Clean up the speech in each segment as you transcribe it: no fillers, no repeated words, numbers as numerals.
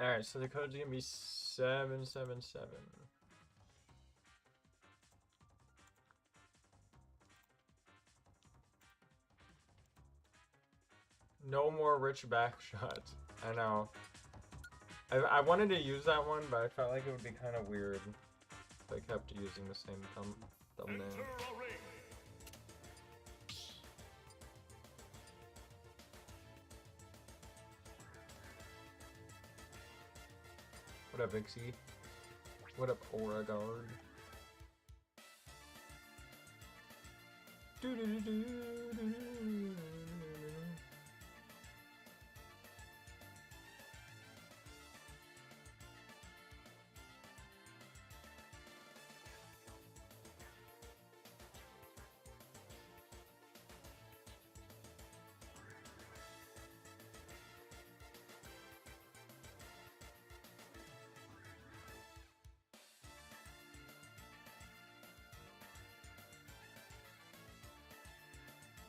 Alright, so the code's gonna be 777. No more rich back shots. I know. I wanted to use that one, but I felt like it would be kind of weird if I kept using the same thumbnail. What up, Vixie? What up, Oregard?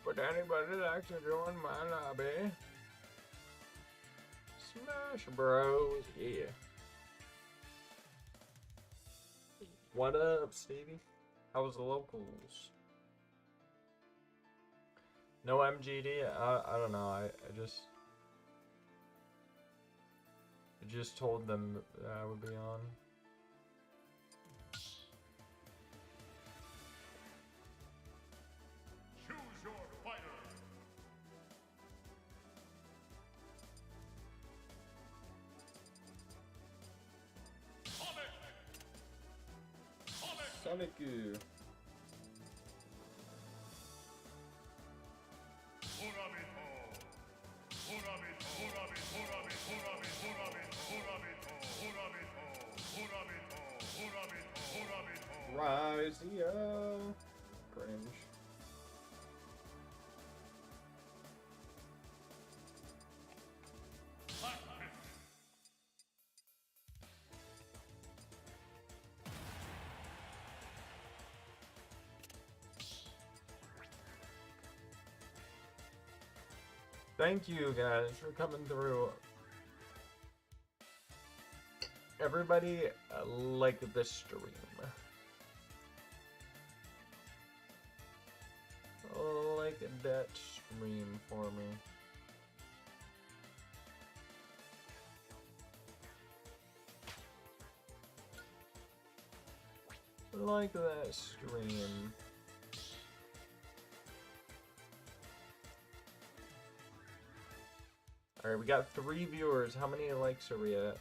Would anybody like to join my lobby? Smash Bros, yeah. What up, Stevie? How was the locals? No MGD? I don't know. I just told them that I would be on. Choose your fighter. Sonic. Rise, yo. Cringe. Thank you guys for coming through. Everybody like the stream. Like that stream for me. Like that stream. Alright, we got 3 viewers. How many likes are we at?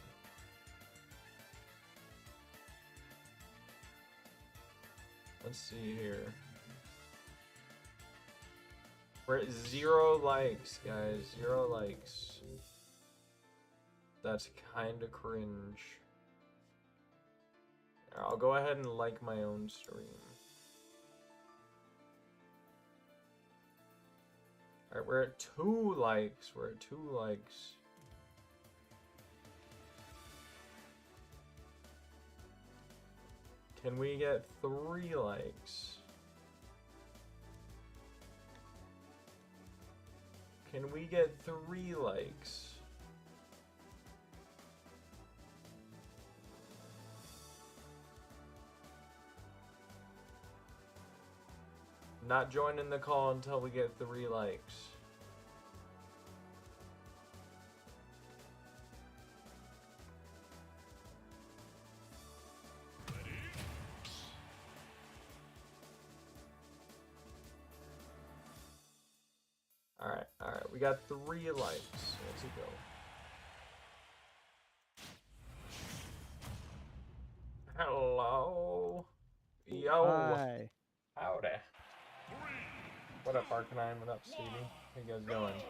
Let's see here. We're at 0 likes, guys. 0 likes. That's kinda cringe. I'll go ahead and like my own stream. Alright, we're at 2 likes. We're at 2 likes. Can we get 3 likes? Can we get 3 likes? Not joining the call until we get 3 likes. Alright, we got 3 likes. Let's go. Hello. Yo. Hi. Howdy. What up, Arcanine? What up, Stevie? How you guys doing?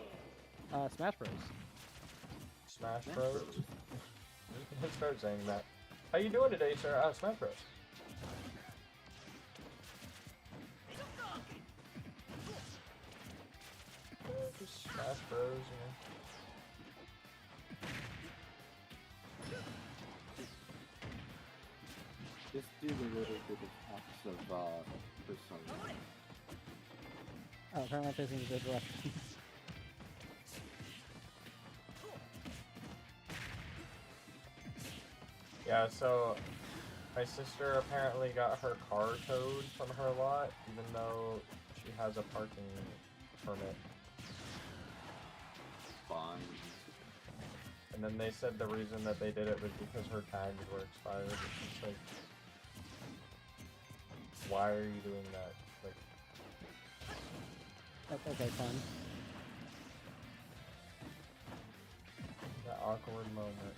Smash Bros. Smash Bros? You can start saying that. How you doing today, sir? Smash Bros. Just Smash Bros, you know. Just do the little bit of talks of Persona. Oh, turn my facing the good direction. Yeah, so my sister apparently got her car towed from her lot, even though she has a parking permit. Fine. And then they said the reason that they did it was because her tags were expired. It's just like, why are you doing that? Like, Okay, fun. that awkward moment.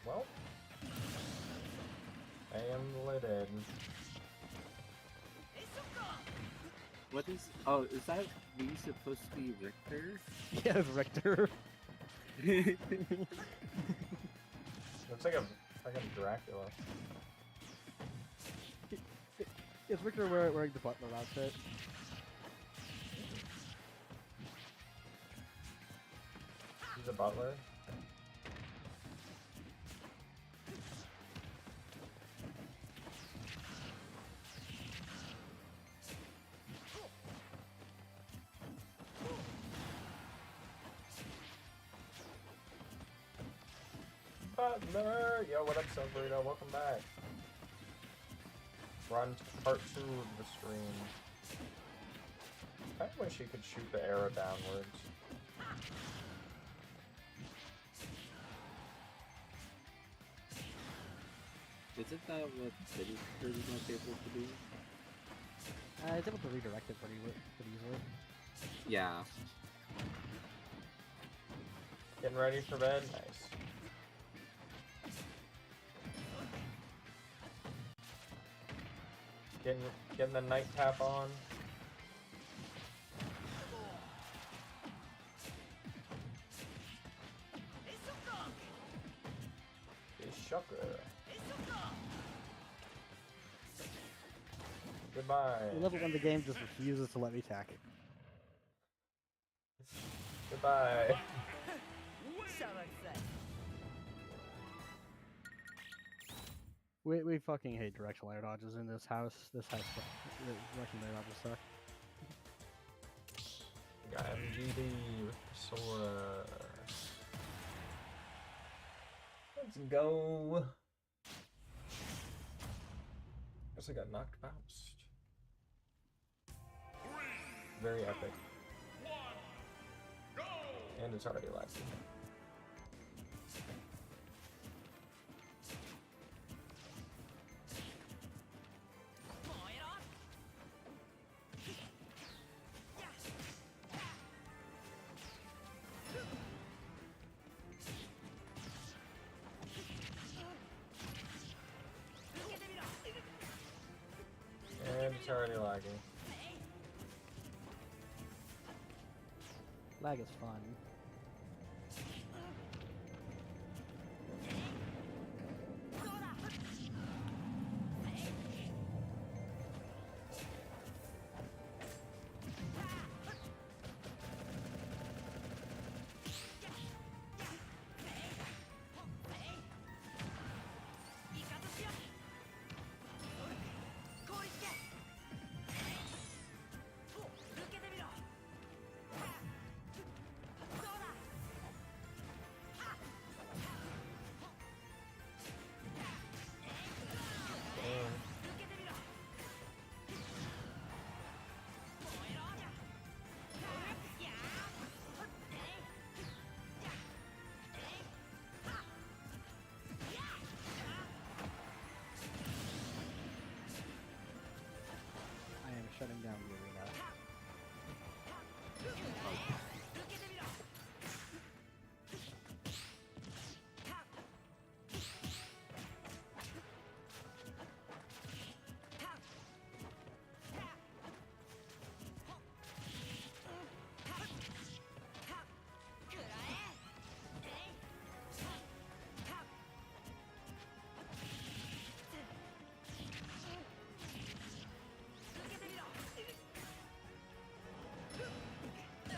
Well, I am lidded. What is? Oh, is that me supposed to be Richter? Yeah, Richter. Looks like a fucking Dracula. Is Richter wearing the butler outfit? He's a butler. Butler! Yo, what up, Silverito? Welcome back. We're on part 2 of the stream. I wish you could shoot the arrow downwards. Isn't that what City is not able to do? It's able to redirect it pretty easily. Yeah. Getting ready for bed? Nice. Getting the nightcap on. Hey, shocker. Goodbye. I love it when the game just refuses to let me tack. Goodbye. We fucking hate directional air dodges in this house. This house, directional air dodges suck. Got MGD with the Sora. Let's go. Guess I got knocked bounced. Very epic. And it's already lagging. And it's already lagging. Lag is fun. Shutting down the arena.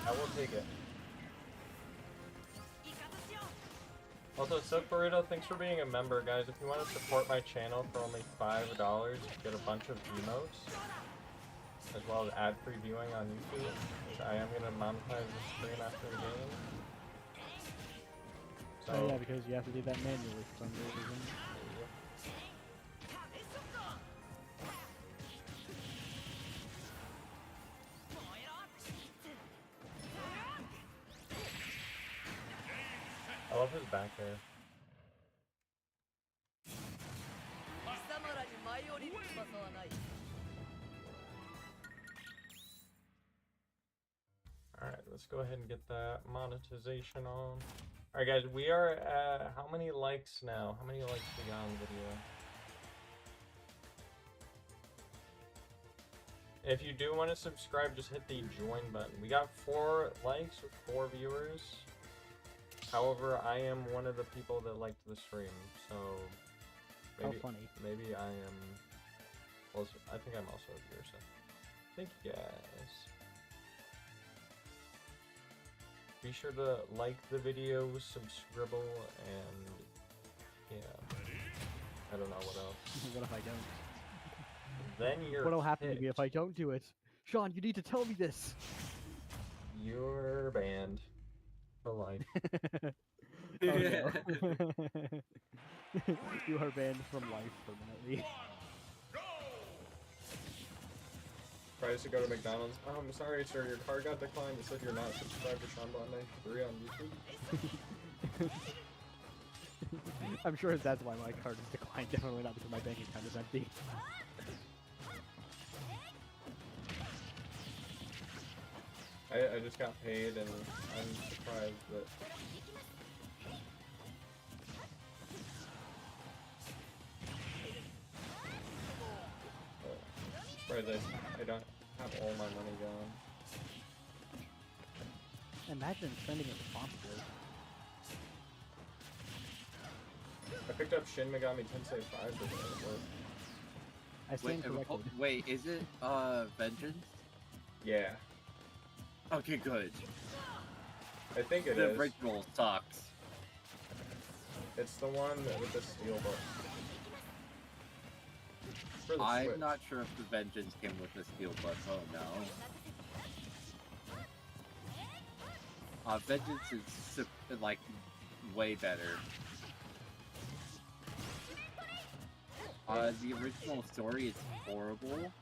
I will take it. Also, Silk Burrito, thanks for being a member, guys. If you want to support my channel for only $5, you get a bunch of emotes. as well as ad-free viewing on YouTube, which I am gonna monetize the stream after the game. So Oh yeah, because you have to do that manually for some reason. I love his back hair. 貴様らに舞い降りる翼はない。 Alright, let's go ahead and get that monetization on. Alright guys, we are at how many likes now? How many likes we got on the video? If you do want to subscribe, just hit the join button. We got 4 likes with 4 viewers. However, I am one of the people that liked the stream, so maybe, How funny. maybe I am. Well, I think I'm also a viewer. So thank you guys. Be sure to like the video, subscribe, and yeah. I don't know what else. What if I don't? Then you're. What'll happen to me kicked. if I don't do it? Sean, you need to tell me this. You're banned for life. Oh, no. You are banned from life permanently. Tries to go to McDonald's. I'm sorry, sir. Your card got declined. It said you're not subscribed to SeanBot93 on YouTube. I'm sure that's why my card is declined. Definitely not because my bank account is empty. I just got paid, and I'm surprised that. Surprised I don't have all my money gone. Imagine spending it responsibly. I picked up Shin Megami Tensei 5 today at work. I stand corrected. Wait, is it Vengeance? Yeah, Okay, good. I think it The is. original sucks. It's the one with the steel book. For the I'm Switch. not sure if the Vengeance came with the steelbook. Oh no. Vengeance is like way better. The original story is horrible.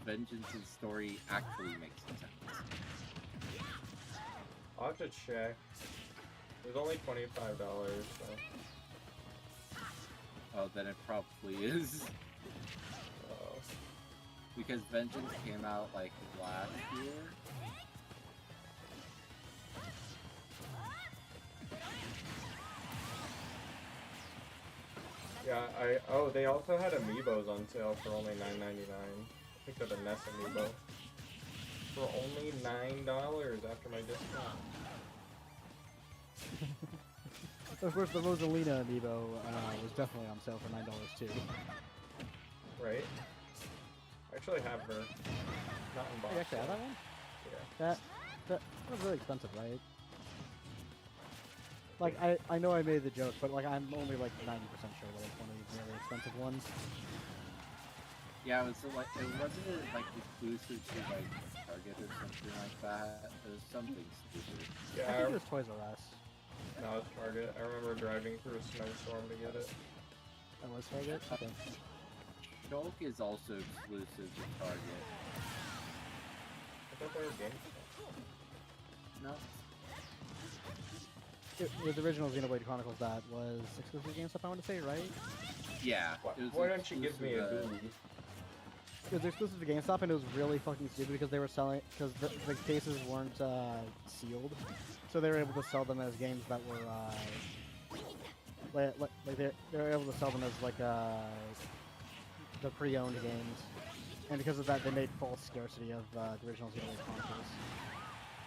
Vengeance's story actually makes sense. I'll have to check. It was only $25, so. Oh, then it probably is. Oh. Because Vengeance came out like last year. Yeah, oh, they also had amiibos on sale for only $9.99. I picked up a NES amiibo for only $9 after my discount. Of course, the Rosalina amiibo was definitely on sale for $9 too. Right? I actually have her. Not in box. You actually have that one? Yeah. That was really expensive, right? Like, I know I made the joke, but like I'm only like 90% sure that it's one of these really expensive ones. Yeah, it was like it wasn't like exclusive to like Target or something like that. It was something stupid. I Yeah, think it was Toys R Us. no, it's Target. I remember driving through a snowstorm to get it. That was Target? Okay. Shulk is also exclusive to Target. I thought they were GameStop. No. It was the original Xenoblade Chronicles that was exclusive to GameStop, I want to say, right? Yeah. it was Why don't you give me a exclusive, Google? It was exclusive to GameStop, and it was really fucking stupid because they were selling, because the cases weren't sealed, so they were able to sell them as games that were like they were able to sell them as like the pre-owned games, and because of that, they made false scarcity of the original Xenoblade Chronicles.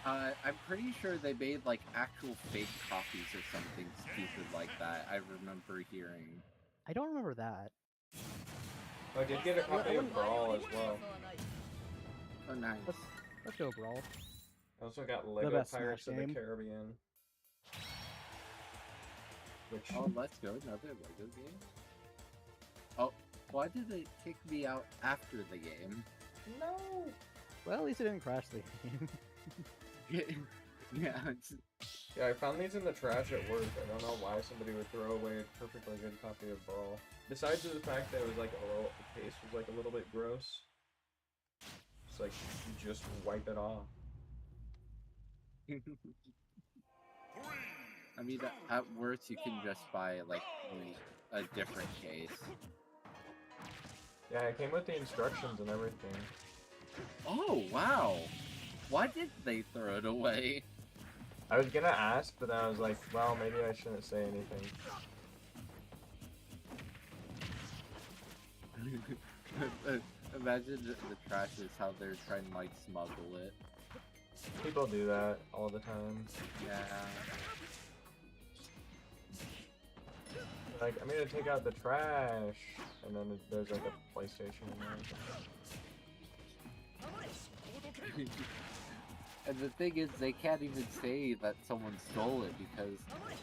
I'm pretty sure they made like actual fake copies or something stupid like that. I remember hearing. I don't remember that. I did get a copy of Brawl as well. Oh, nice. Let's go Brawl. I also got Lego best Pirates Smash of the game. Caribbean. Which Oh, let's go. Another Lego game. Oh, why did it kick me out after the game? No. Well, at least it didn't crash the game. Yeah, it's, Yeah, I found these in the trash at work. I don't know why somebody would throw away a perfectly good copy of Brawl. Besides the fact that it was like the case was like a little bit gross. It's like you just wipe it off. I mean, at worst you can just buy like a different case. Yeah, it came with the instructions and everything. Oh wow! Why did they throw it away? I was gonna ask, but then I was like, well, maybe I shouldn't say anything. Imagine the trash is how they're trying to like smuggle it. People do that all the time. Yeah. Like, I'm gonna take out the trash, and then there's like a PlayStation in there. And the thing is, they can't even say that someone stole it because,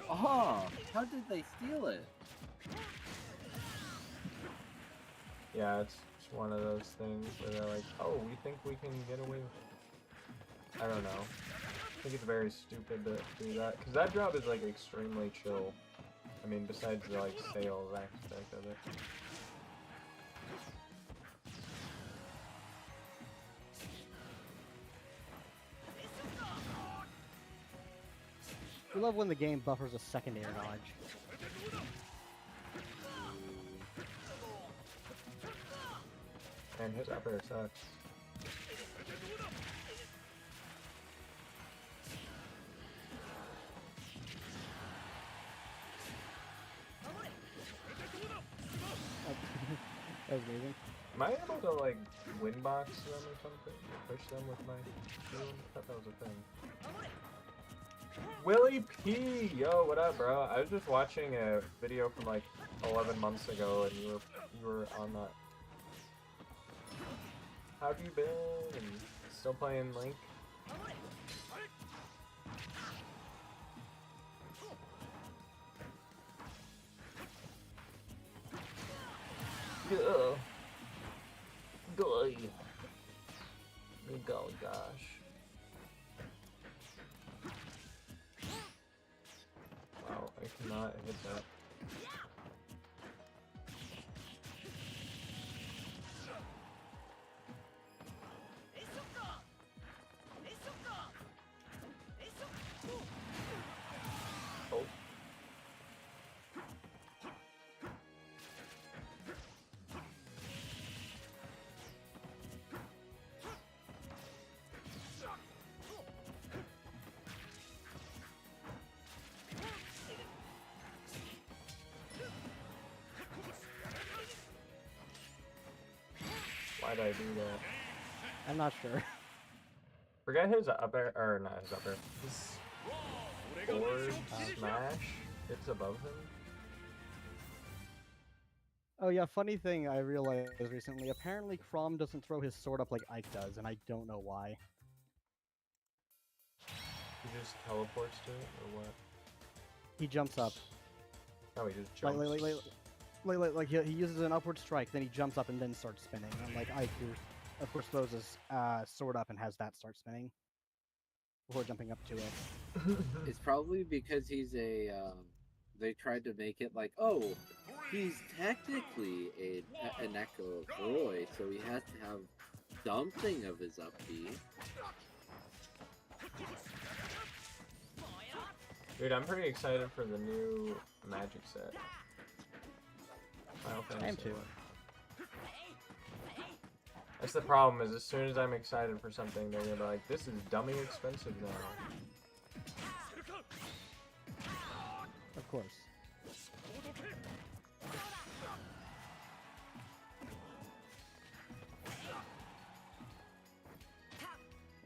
oh, how did they steal it? Yeah, it's one of those things where they're like, oh, we think we can get away with it. I don't know. I think it's very stupid to do that, because that job is like extremely chill. I mean, besides the like sales aspect of it. We love when the game buffers a second air dodge. And his up air sucks. That was amazing. Am I able to like windbox them or something? Push them with my shield? I thought that was a thing. Willie P! Yo, what up, bro? I was just watching a video from like 11 months ago, and you were on that. How have you been? Still playing Link? Go. Go. Go, gosh. Wow, I cannot hit that. Oh. Why'd I do that? I'm not sure. Forget his up air, or not his up air. His forward smash. It's above him. Oh yeah, funny thing I realized recently, apparently Chrom doesn't throw his sword up like Ike does, and I don't know why. He just teleports to it, or what? He jumps up. Oh, he just jumps. Like he uses an upward strike, then he jumps up and then starts spinning. Unlike Ike, who of course throws his sword up and has that start spinning before jumping up to it. It's probably because he's a. They tried to make it like, oh, he's technically an Echo of Roy, so he has to have something of his up B. Dude, I'm pretty excited for the new Magic set. Final I am Fantasy too. I. That's the problem, is as soon as I'm excited for something, they're gonna be like, this is dummy expensive now. Of course.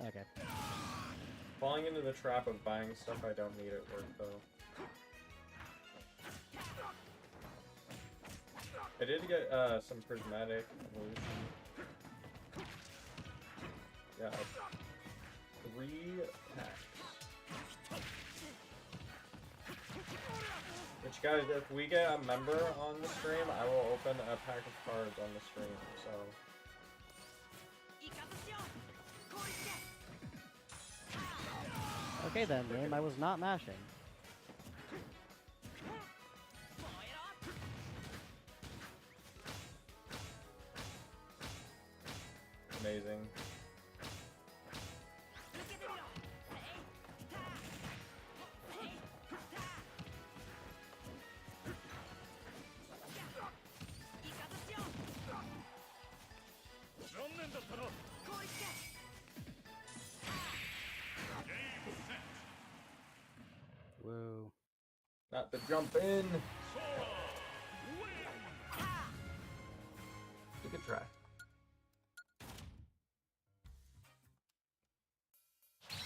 Okay. Falling into the trap of buying stuff I don't need at work, though. I did get some prismatic evolution. Yeah, 3 packs. Which, guys, if we get a member on the stream, I will open a pack of cards on the stream, so... Okay then, game. I was not mashing. Amazing. Whoa. Not the jump in. You could try.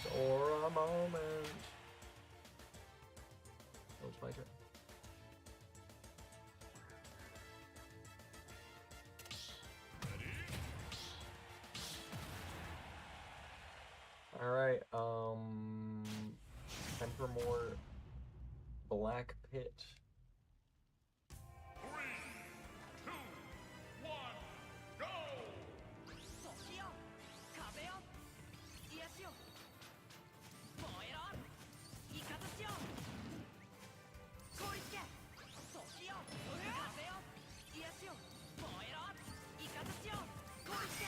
For a moment. Oh, it's my turn. Alright, time for more Black Pit. 3, 2, 1, go! 時よ壁よ癒しよ燃えろイカズチよ凍りつけ時よ壁よ癒しよ燃えろイカズチよ凍りつけ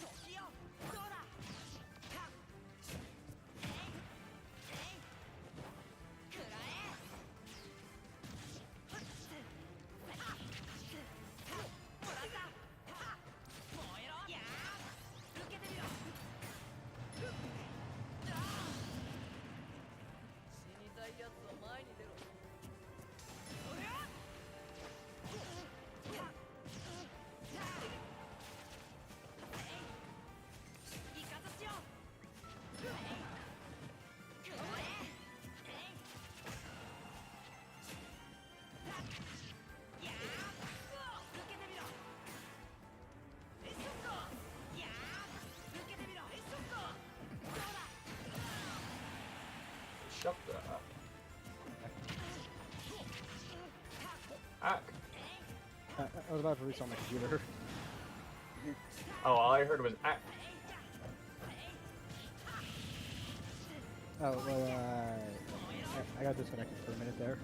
時よどうだはっえいえいくらえふっつはっもらったはっ燃えろやー受けてみろふっあー死にたいやつは前に出ろおりゃイカズチよくらえやー受けてみろえそっとやー受けてみろえそっとどうだ Shut up. Ah. I was about to restart my computer. Oh, all I heard was ah. Oh, well, I got disconnected for a minute there.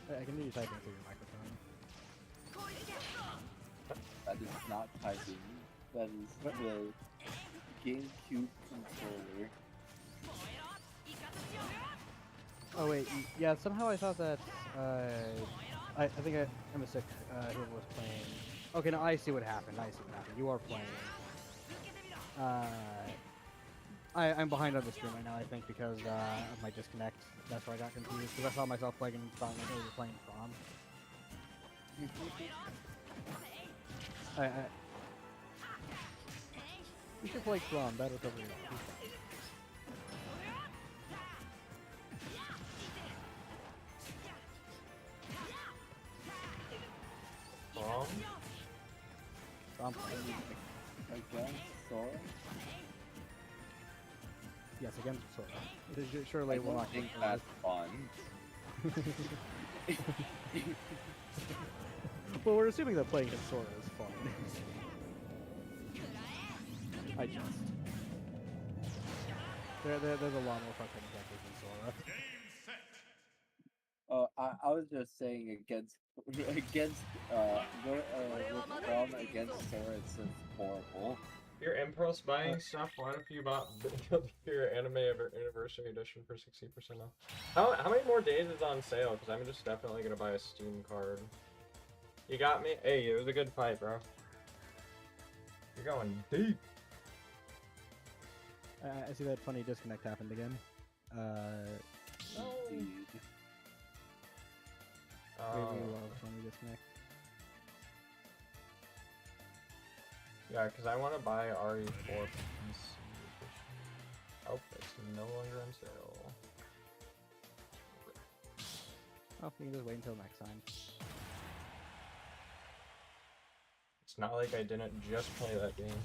I can hear you typing through your microphone. That is not typing. That is the GameCube controller. Oh wait, yeah. Somehow I thought that. I think I mistook whoever was playing. Okay, no, I see what happened. I see what happened. You are playing. I'm behind on the stream right now. I think because of my disconnect. That's where I got confused. Because I saw myself playing and thought like, oh, you're playing Prom. You should play Prom. That'll cover it all. Prom. Again, Sora? Yes, against Sora. Surely it will I not think be that's fun. Well, we're assuming that playing as Sora is fun. I just. There's a lot more fucking characters than Sora. Game set. Oh, I was just saying against against withdrawn against Sora, it's just horrible. Your impulse buying stuff. What if you bought your anime anniversary edition for 60% off? How many more days is on sale? Because I'm just definitely gonna buy a Steam card. You got me. Hey, it was a good fight, bro. You're going deep. I see that funny disconnect happened again. No. Indeed. Maybe love funny disconnect. Yeah, because I want to buy RE4 PC edition. Oh, it's no longer on sale. Oh, you can just wait until next time. It's not like I didn't just play that game.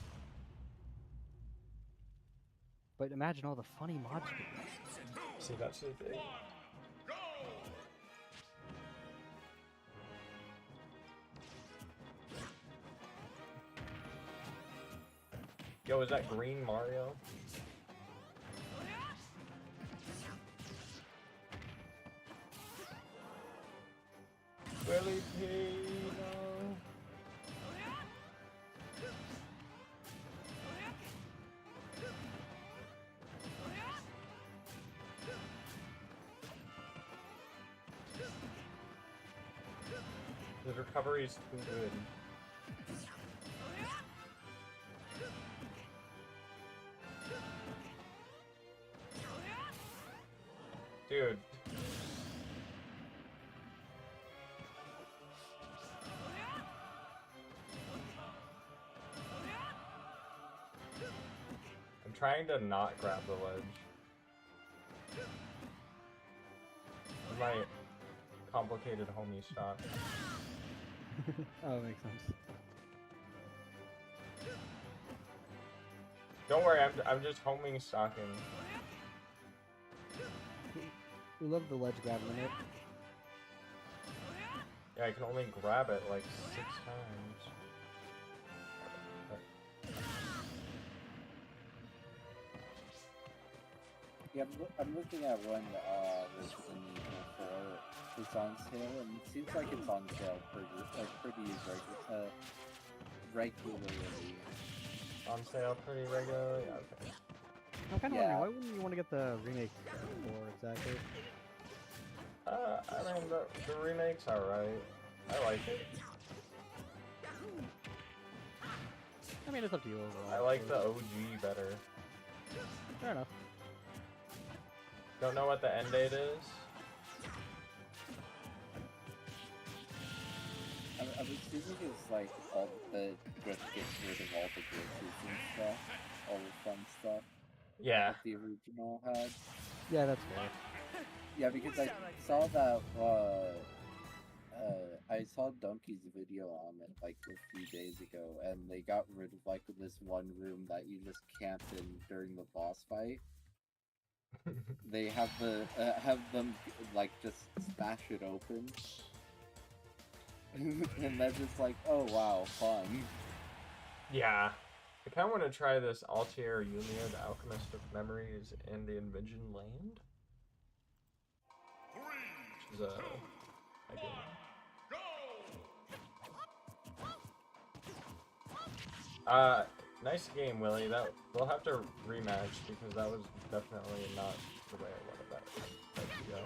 But imagine all the funny mods. See, that's the thing. Go. Yo, is that Green Mario? Willie Pino. The recovery's too good. Dude. I'm trying to not grab the ledge. With my complicated homie stock. Oh, that makes sense. Don't worry, I'm just homing stocking. We love the ledge grab limit. Yeah, I can only grab it like 6 times. Yeah, I'm looking at when Resident Evil 4 is on sale, and it seems like it's on sale pretty regularly. On sale pretty regularly? Okay. I'm kind of Yeah. wondering, why wouldn't you want to get the remake for exactly? I mean, the remake's alright. I like it. I mean, it's up to you overall. I like the so- OG better. Fair enough. Don't know what the end date is? I'm assuming it's like all the just gets rid of all the glitches and stuff, all the fun stuff Yeah. that the original had. Yeah, that's fair. Yeah, because I saw that. I saw Donkey's video on it like a few days ago, and they got rid of like this one room that you just camped in during the boss fight. They have them like just smash it open, and that's just like, oh wow, fun. Yeah. I kind of want to try this Altair Yulia, the Alchemist of Memories in the Envision Land. Which is a game. Nice game, Willie. We'll have to rematch because that was definitely not the way I wanted that to go.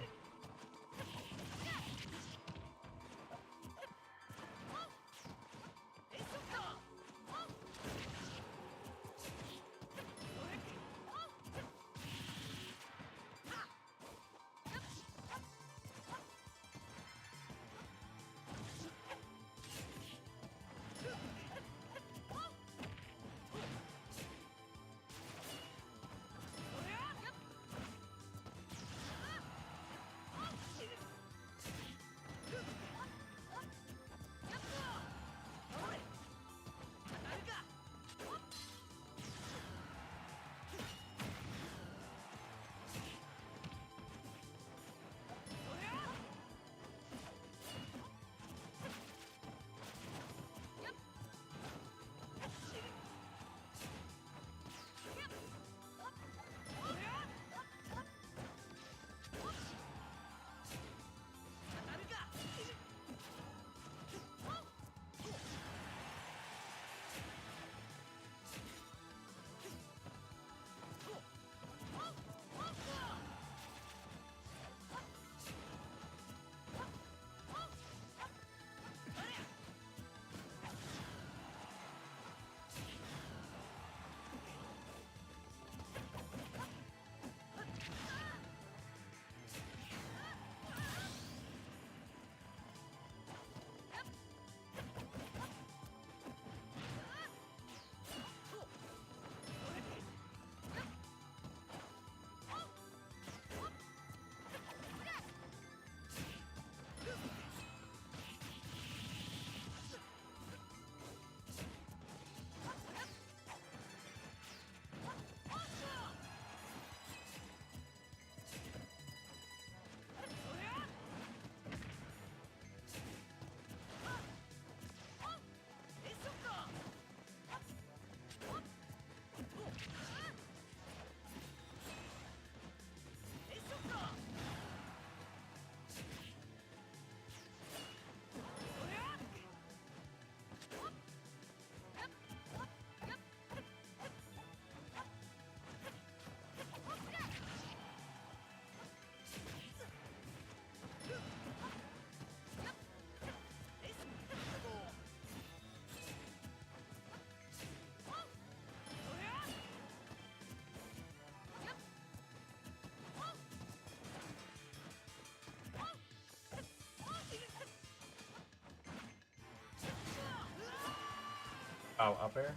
Oh, up air?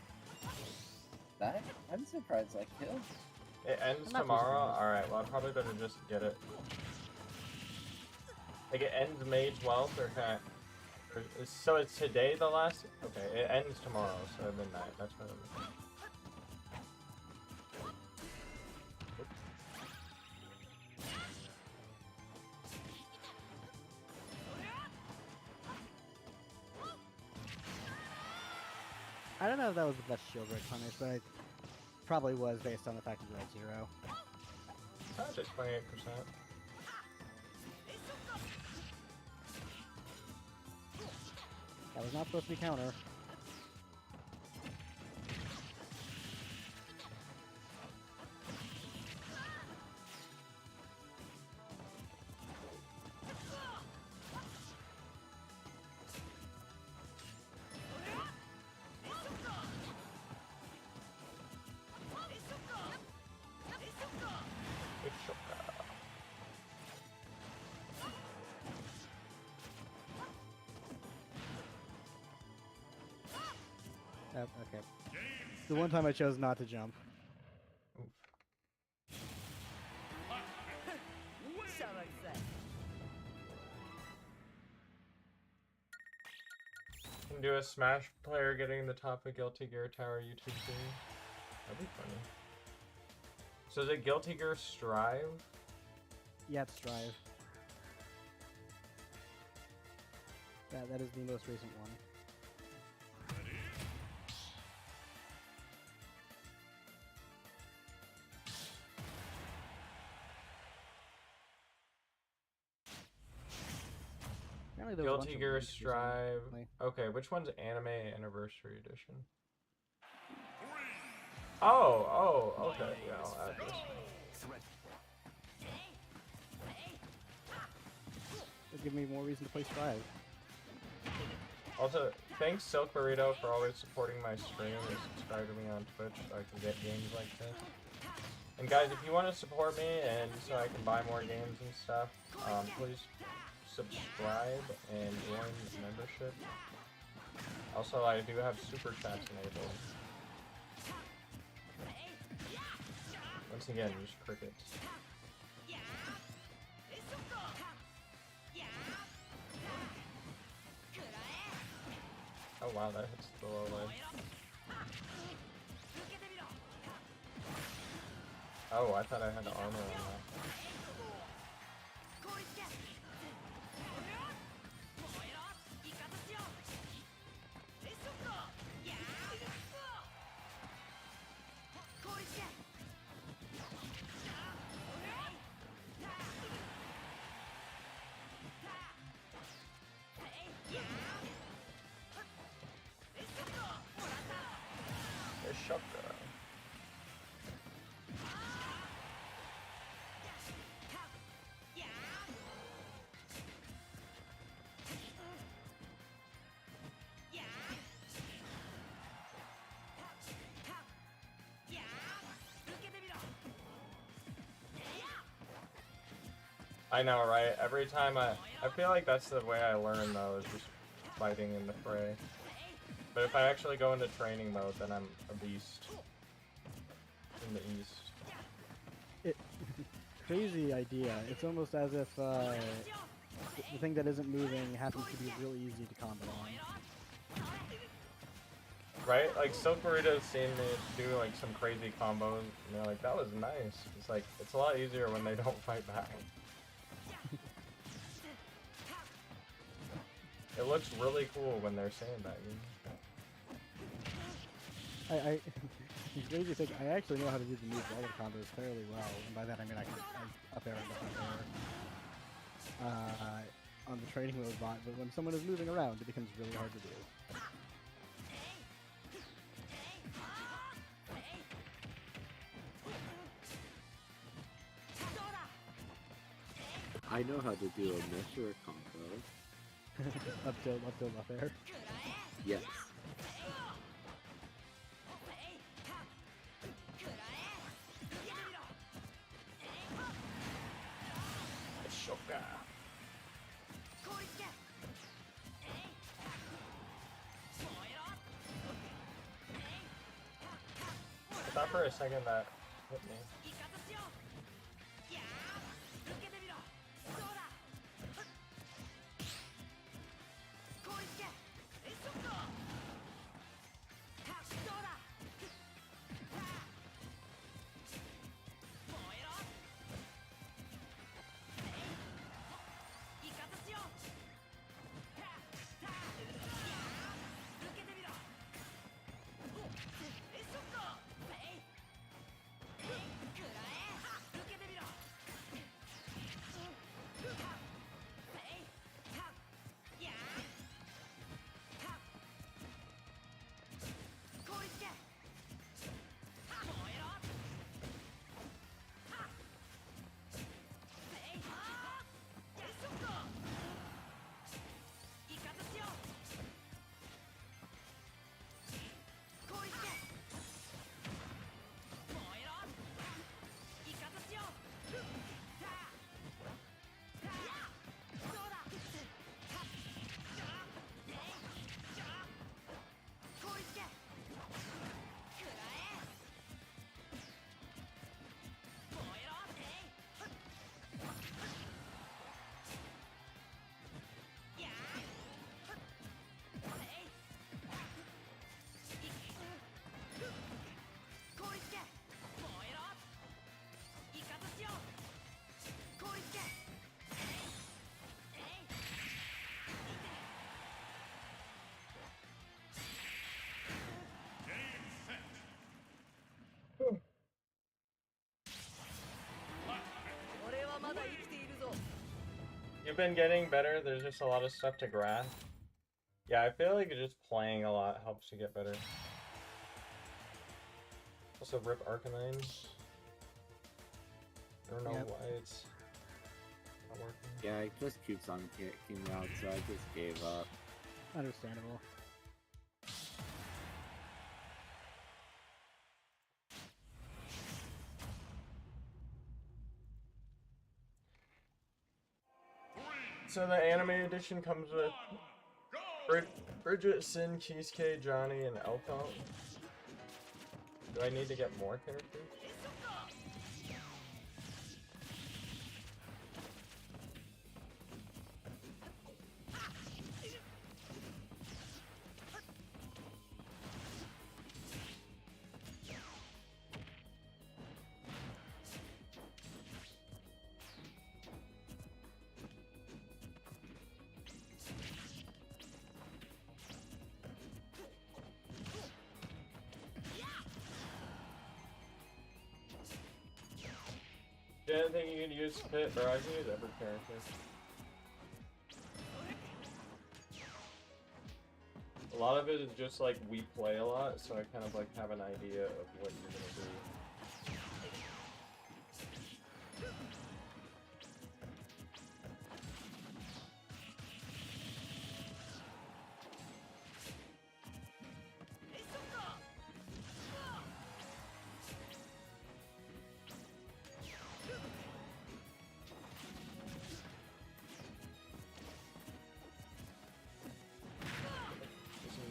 That I'm surprised that killed. It ends I'm not too tomorrow? surprised. Alright, well I probably better just get it. Like it ends May 12th or can I... So it's today the last... Okay, it ends tomorrow, so midnight. That's what I'm... I don't know if that was the best shield break punish, but it probably was based on the fact that you had 0. Just 28%. That was not supposed to be counter. Okay. The one time I chose not to jump. Can do a Smash player getting the top of Guilty Gear Tower YouTube series. That'd be funny. So is it Guilty Gear Strive? Yeah, it's Strive. That is the most recent one. Apparently there was a bunch Guilty of Gear leaks recently. Strive. Okay, which one's Anime Anniversary Edition? Oh, okay, yeah, I'll add this. It'll give me more reason to play Strive. Also, thanks Silk Burrito for always supporting my stream and subscribe to me on Twitch so I can get games like this. And guys, if you want to support me and so I can buy more games and stuff, please subscribe and join membership. Also, I do have super chats enabled. Once again, just crickets. Oh wow, that hits the low ledge. Oh, I thought I had armor on that. It's shotgun. I know, right? Every time I feel like that's the way I learn though, is just fighting in the fray. But if I actually go into training mode, then I'm a beast. In the east. Crazy idea. It's almost as if the thing that isn't moving happens to be real easy to combo on. Right? Like Silk Burrito's seen me do like some crazy combos, and they're like, that was nice. It's like, it's a lot easier when they don't fight back. It looks really cool when they're saying that. It's crazy to think I actually know how to do the move all the combos fairly well, and by that I mean I can up air and up air on the training mode bot, but when someone is moving around, it becomes really hard to do. I know how to do a measure combo. Up tilt, up air. Yes. Shoka. thought for a second that hit me. イカズチよいやー受けてみろどうだ効率系エストップどうだ燃えろイカズチよいやー受けてみろエストップくらえ受けてみろいや効率系燃えろイカズチよ効率系燃えろイカズチよどうだ効率系くらえ燃えろいや効率系燃えろイカズチよ効率系俺はまだ生きているぞ You've been getting better. There's just a lot of stuff to grasp. Yeah, I feel like just playing a lot helps you get better. Also, rip Arcanines. I don't know Yep. why it's not working. Yeah, it just keeps on kicking me out, so I just gave up. Understandable. So the anime edition comes with Bridget, Sin, Cheesecake, Johnny, and Elko. Do I need to get more characters? Didn't think you could use Pit, or I can use every character. A lot of it is just like we play a lot, so I kind of like have an idea of what you're gonna do.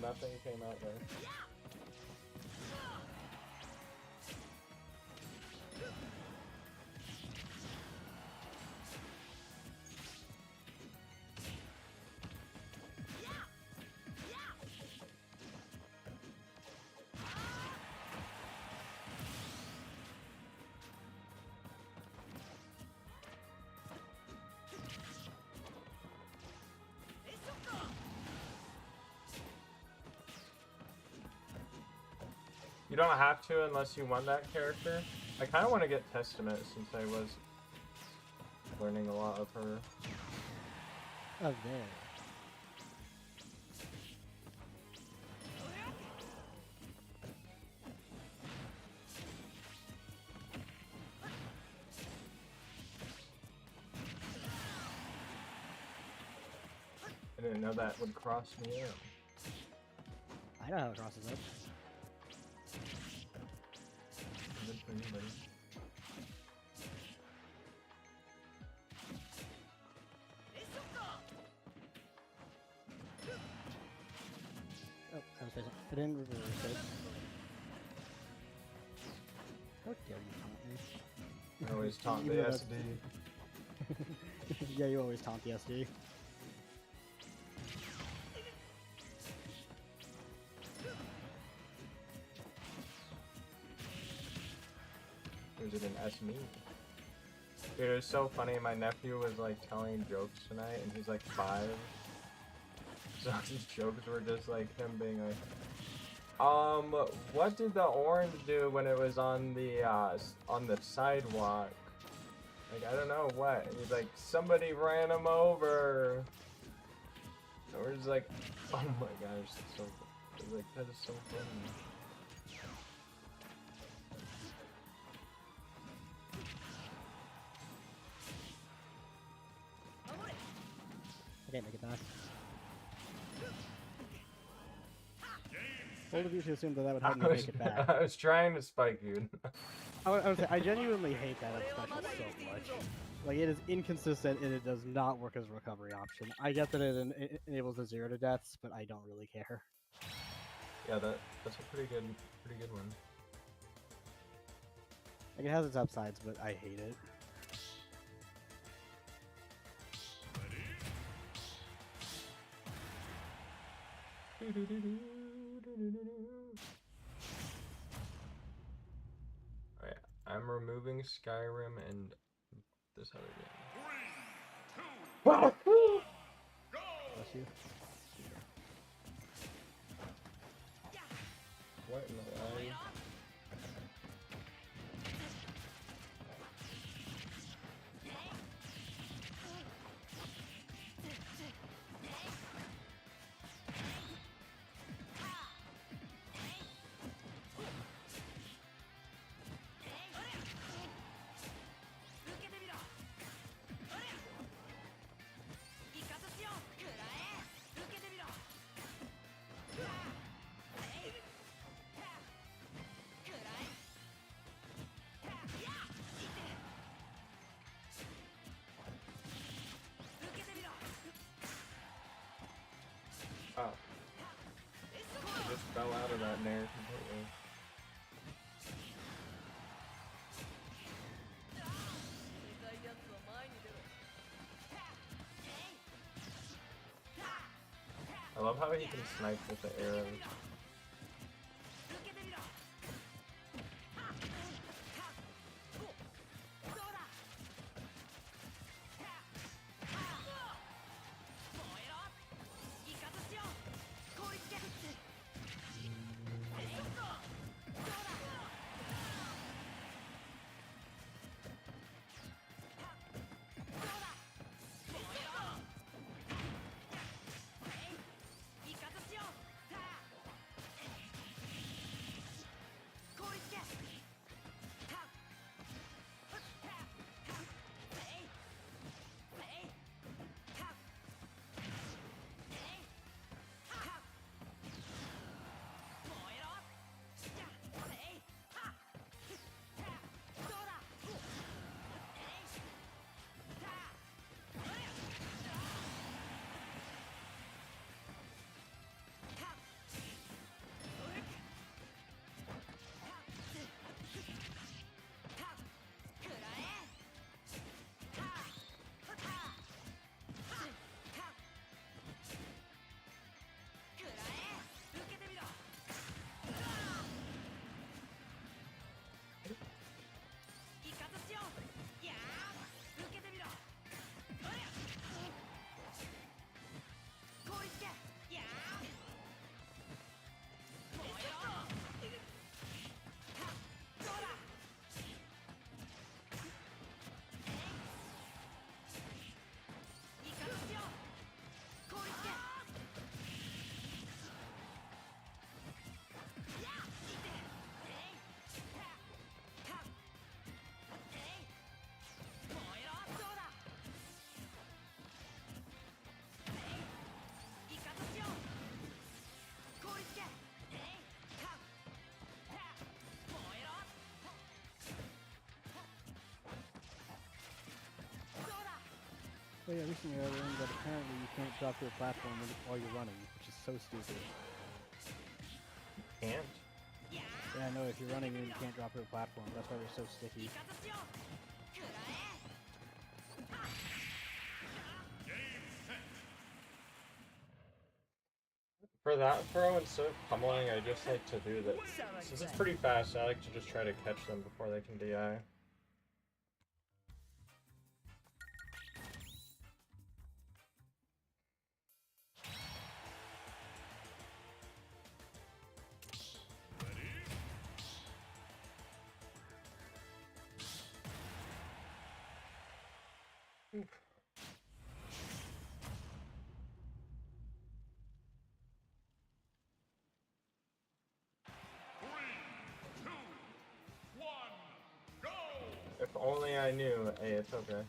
Nothing came out there. You don't have to unless you want that character. I kind of want to get Testament since I was learning a lot of her. Oh, there. I didn't know that would cross me out. I know how it crosses up. Good for you, buddy. Oh, I was facing. I didn't reverse it. I always taunt the Even though that's- SD. Yeah, you always taunt the SD. Was it an SME? Dude, it was so funny. My nephew was like telling jokes tonight, and he's like 5. So his jokes were just like him being like, what did the orange do when it was on the sidewalk? Like, I don't know what. And he's like, somebody ran him over. And we're just like, oh my gosh, that's so, like, that is so funny. I can't make it back. Bold of you to assume that would help me make it back. I was trying to spike you. I would say, I genuinely hate that special so much. Like, it is inconsistent and it does not work as a recovery option. I get that it enables the 0 to deaths, but I don't really care. Yeah, that's a pretty good one. Like, it has its upsides, but I hate it. Alright, I'm removing Skyrim and this other game. 3, 2, 1, go! Bless you. What in the world? Oh. I just fell out of that nair completely. I love how he can snipe with the arrows. Oh yeah, recently I learned that apparently you can't drop to a platform while you're running, which is so stupid. Can't. Yeah, I know if you're running and you can't drop to a platform, that's why they're so sticky. For that throw, instead of pummeling, I just like to do that. Since it's pretty fast, I like to just try to catch them before they can DI. If only I knew. Hey, it's okay.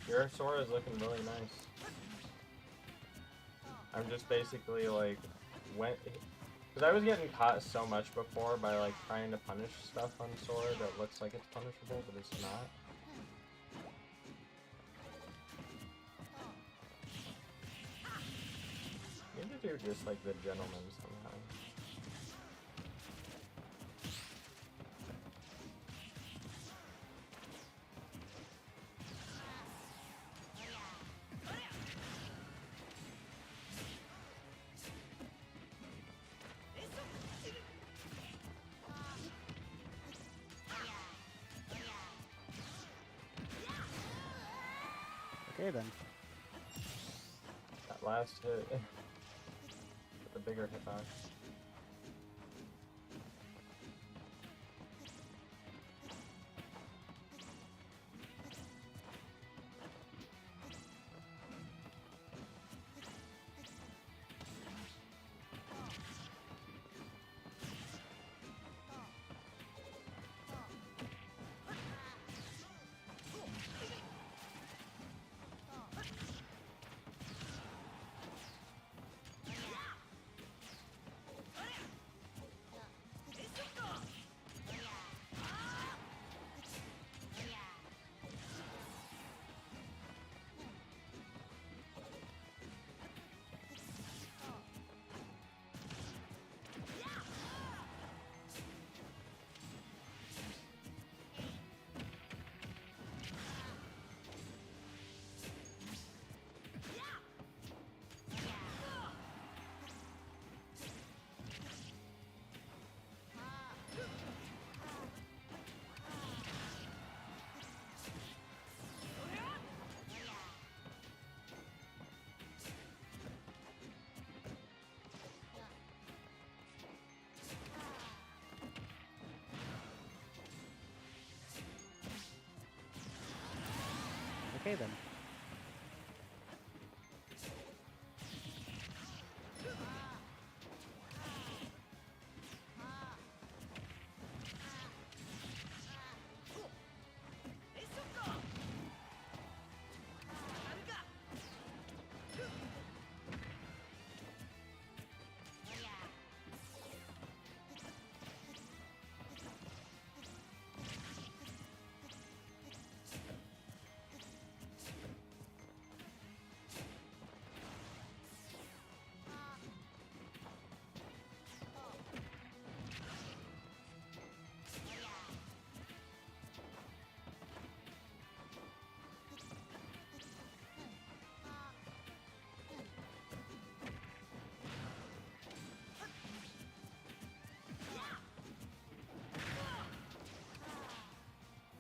Your Sora is looking really nice. I'm just basically like, because I was getting caught so much before by like trying to punish stuff on Sora that looks like it's punishable, but it's not. You need to do just like the gentleman somehow. Okay then. That last hit with the bigger hitbox. Okay then.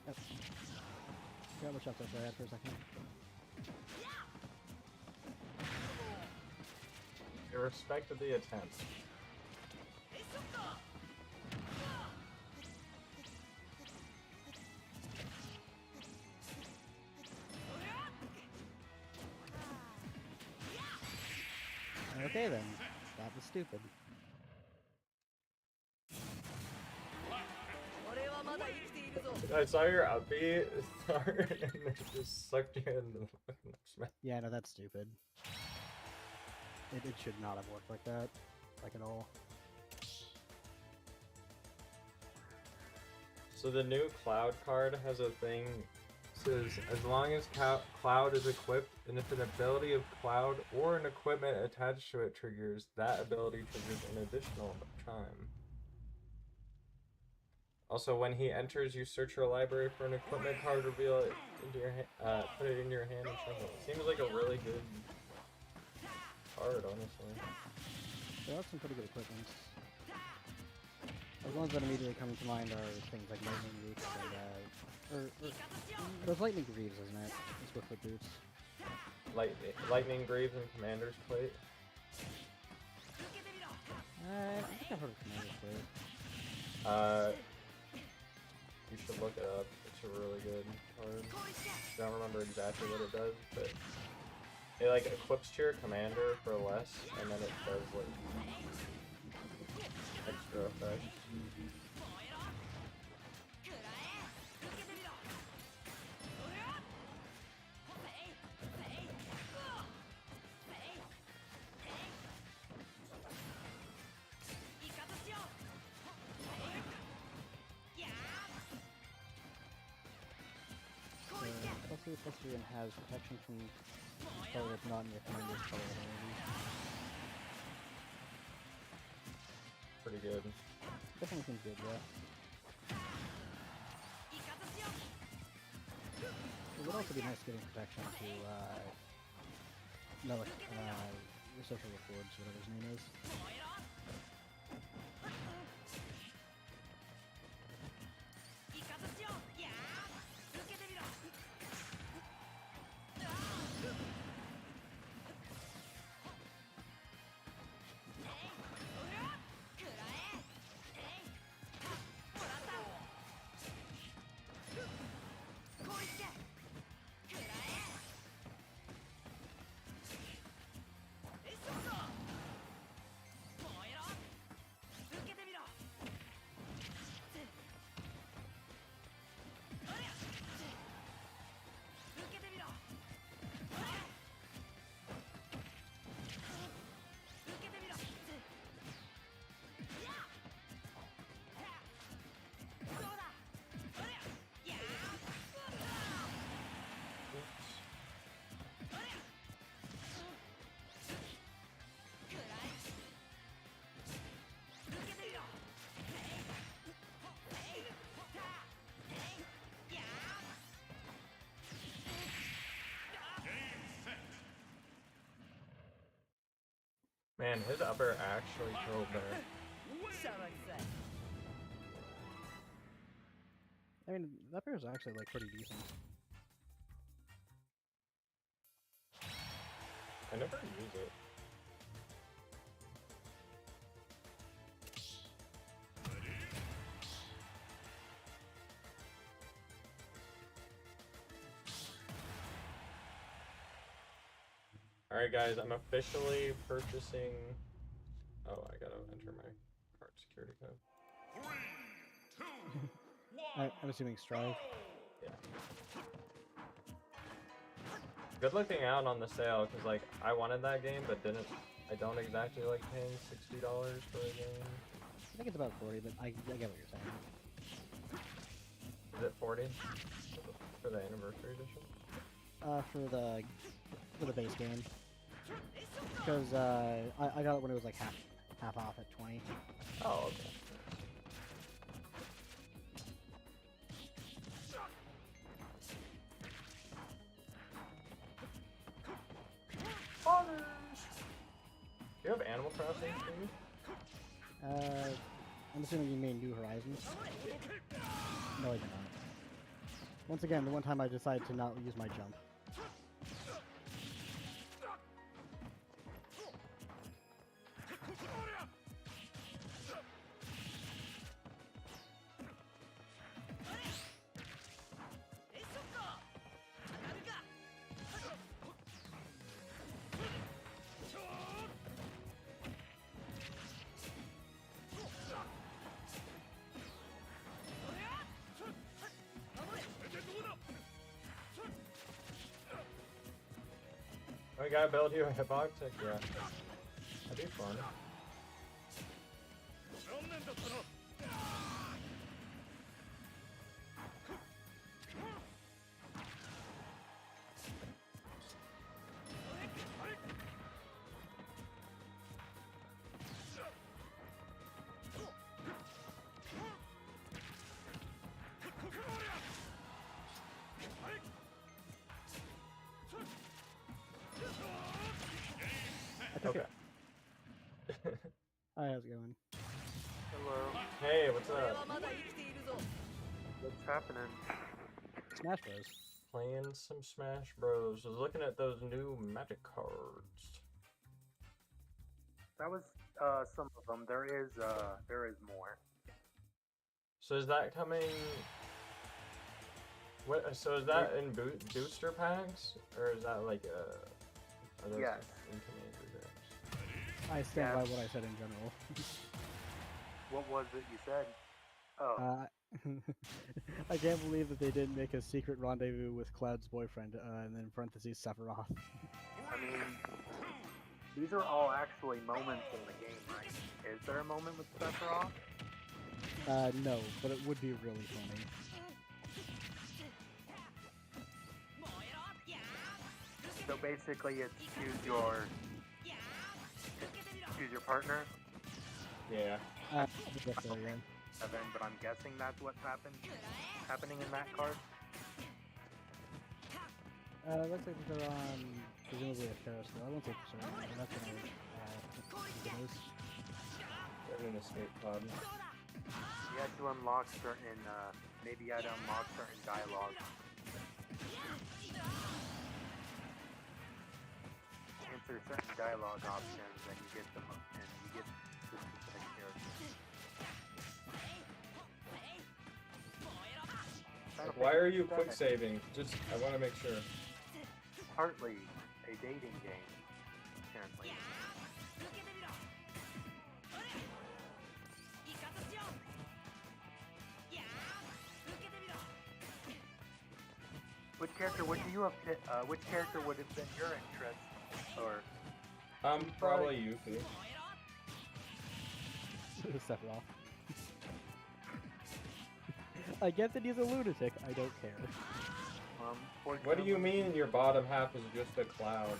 Yep. Forgot which updates I had for a second. You respected the attempt. Okay then. That was stupid. 俺はまだ生きているぞ I saw your upbeat start and it just sucked you into the fucking smash. Yeah, no, that's stupid. It should not have worked like that. Like at all. So the new Cloud card has a thing. Says as long as Cloud is equipped, and if an ability of Cloud or an equipment attached to it triggers, that ability triggers an additional time. Also, when he enters, you search your library for an equipment card, reveal it into your put it in your hand and shuffle. It seems like a really good hard, honestly. There are some pretty good equipment. The ones that immediately come to mind are things like lightning boots and those lightning greaves, isn't it? It's with the boots. Lightning Greaves and Commander's Plate. I think I've heard of Commander's Plate. You should look it up. It's a really good card. I don't remember exactly what it does, but it like equips to your commander for less, and then it does like extra effects. Plus 3 and has protection from color that's not in your commander's color ability. Pretty good. Definitely seems good, yeah. It would also be nice getting protection to Melik, your social records, whatever his name is. Man, his upper actually killed there. I mean, that pair is actually like pretty decent. I never use it. Alright guys, I'm officially purchasing... Oh, I gotta enter my card security code. 3, 2, 1. I'm assuming Strive. Yeah. Good looking out on the sale, because like, I wanted that game, but I don't exactly like paying $60 for a game. I think it's about 40, but I get what you're saying. Is it 40? For the anniversary edition? For the base game. Because I got it when it was like half off at 20. Oh, okay. Fathers! Do you have Animal Crossing, Steve? I'm assuming you mean New Horizons? No, I do not. Once again, the one time I decided to not use my jump. We gotta build you a hitbox? Like, yeah. That'd be fun. I took Hi, how's it going? Hello. Hey, what's 俺は up? まだ生きているぞ What's happening? Smash Bros. Playing some Smash Bros. Was looking at those new Magic cards. That was some of them. There is more. So is that coming? What? So is that in booster packs, or is that like are those Yes. in commander decks? I stand Yeah. by what I said in general. What was it you said? Oh, I can't believe that they didn't make a secret rendezvous with Cloud's boyfriend, and then in parentheses Sephiroth. I mean, these are all actually moments in the game, right? Is there a moment with Sephiroth? No, but it would be really funny. 燃えろや So basically, it's choose your partner, Yeah. I guess so, yeah. Evan. But I'm guessing that's what's happening in that card. Looks like they're on presumably a carousel. I won't say for certain, but that's what I think it is. They're in escape pod. You had to unlock certain, maybe you had to unlock certain dialogue. Answer certain dialogue options, and you get them, and you get the specific character. Final Why are Fantasy you quick VII, saving? Just I want to make sure. Partly a dating game, apparently. 受けてみろおれイカズしようや受けてみろ Which character would you have? Which character would have been your interest? Or Probably Yuffie. 燃えろ Sephiroth. I get that he's a lunatic. I don't care. What do you mean your bottom half is just a cloud?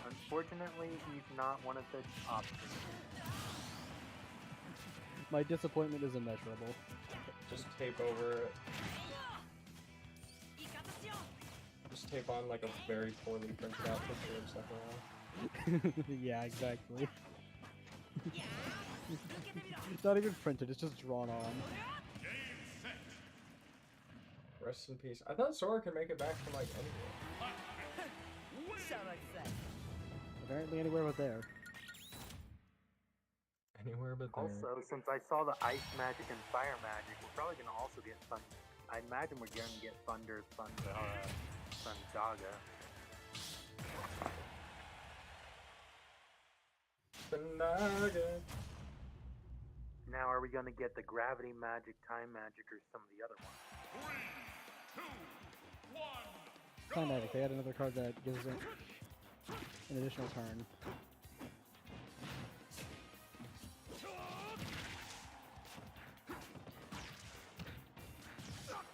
Unfortunately, he's not one of the options. My disappointment is immeasurable. Just tape over it. イカズしよ Just tape on like a very poorly printed out picture of Sephiroth. Yeah, exactly. うや受けてみろ It's not even printed, it's just drawn on. Rest in peace. I thought Sora could make it back from like anywhere. シャラくさい Apparently anywhere but there. Anywhere but there. Also, since I saw the ice magic and fire magic, we're probably gonna also get thunder. I imagine we're gonna get thunder, Sundaga. Banana. Now, are we gonna get the gravity magic, time magic, or some of the other ones? 3, 2, 1, Time Magic, they had another card that gives it an additional turn.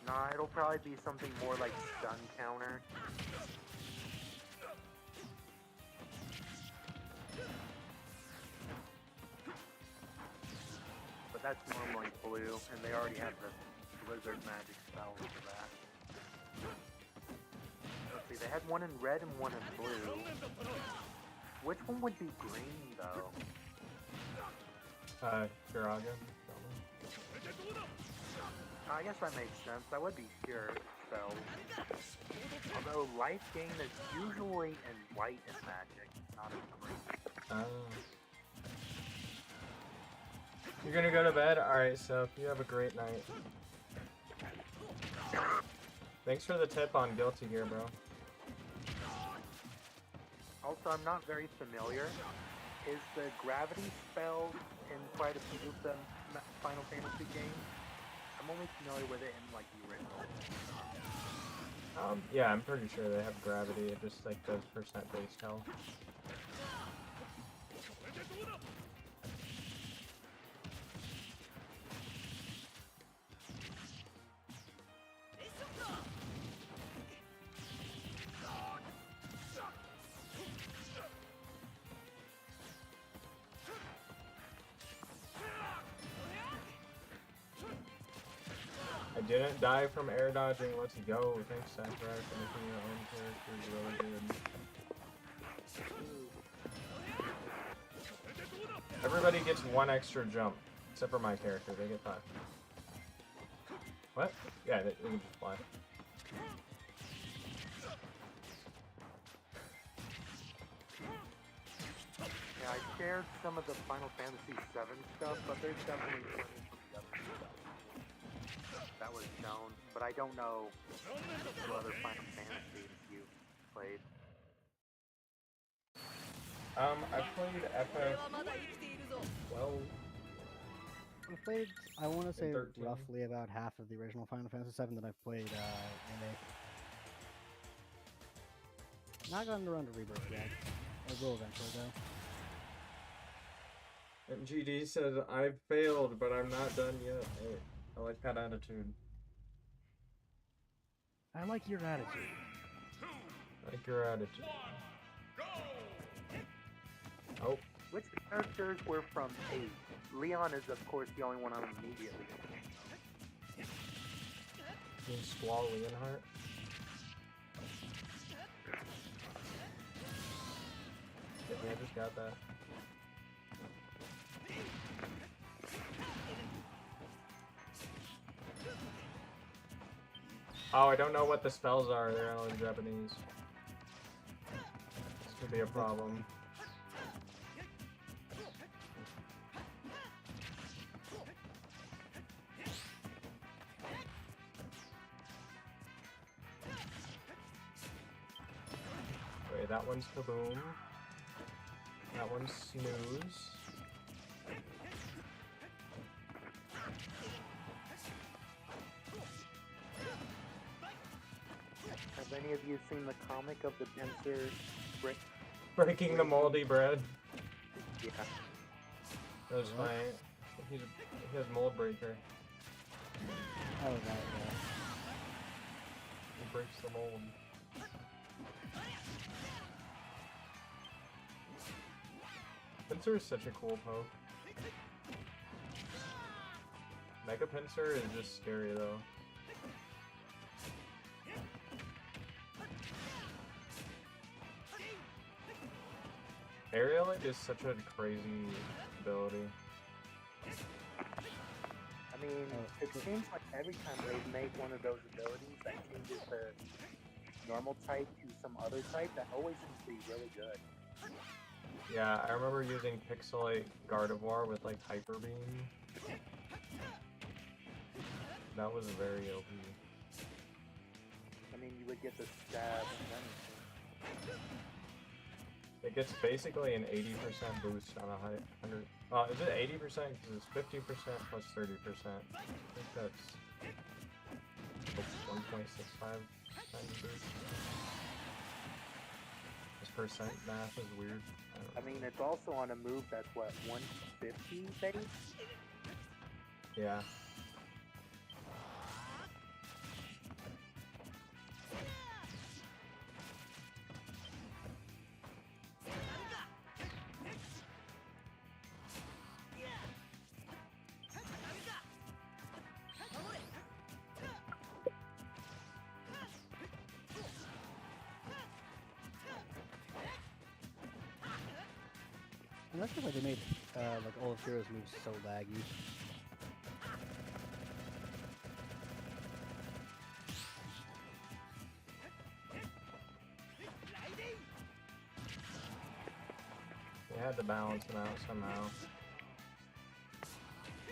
Nah, it'll probably be something more like stun counter. But that's normally blue, and they already have the blizzard magic spells for that. Let's see, they had one in red and one in blue. Which one would be green, though? Firaga. I guess that makes sense. That would be pure spells. Although life gain is usually in white and magic, not in green. You're gonna go to bed? Alright, so you have a great night. Thanks for the tip on Guilty Gear, bro. Also, I'm not very familiar. Is the gravity spell in quite a few of the Final Fantasy games? I'm only familiar with it in like the original. Yeah, I'm pretty sure they have gravity. It just like does percent base health. I didn't die from air dodging. Let's go. Thanks, Sakurai, for making your own characters really good. Everybody gets 1 extra jump, except for my character. They get 5. What? Yeah, they can just fly. Yeah, I shared some of the Final Fantasy VII stuff, but there's definitely plenty from the other stuff that was known. But I don't know what other Final Fantasies you played. I played FF 12. I played, I want to say 13. roughly about half of the original Final Fantasy VII that I've played in a. Not gotten around to Rebirth yet. I will eventually though. And GD says, I failed, but I'm not done yet. Hey, I like that attitude. I like your attitude. I like your attitude. Oh, Which characters were from 8? Leon is, of course, the only one I'm immediately thinking you mean Squall Leonhart? Yeah, I just got that. Oh, I don't know what the spells are. They're all in Japanese. This could be a problem. Wait, that one's Kaboom. That one's Snooze. Have any of you seen the comic of the Pinsir break? Breaking the moldy bread. Yeah. That was What? fine. He has mold breaker. Oh, that, yeah. He breaks the mold. Pinsir is such a cool poke. Mega Pinsir is just scary though. Aerial is such a crazy ability. I mean, it seems like every time they make one of those abilities that changes the normal type to some other type, that always seems to be really good. Yeah, I remember using Pixelate Gardevoir with like Hyper Beam. That was very OP. I mean, you would get the stab and then It gets basically an 80% boost on a high 100. Is it 80%? Because it's 50% plus 30%. I think that's 1.65 times boost. This percent math is weird. I I don't mean, it's also on a move that's what, 150 base? Yeah. And that's why they made like all of Heroes moves so laggy. They had to balance them out somehow.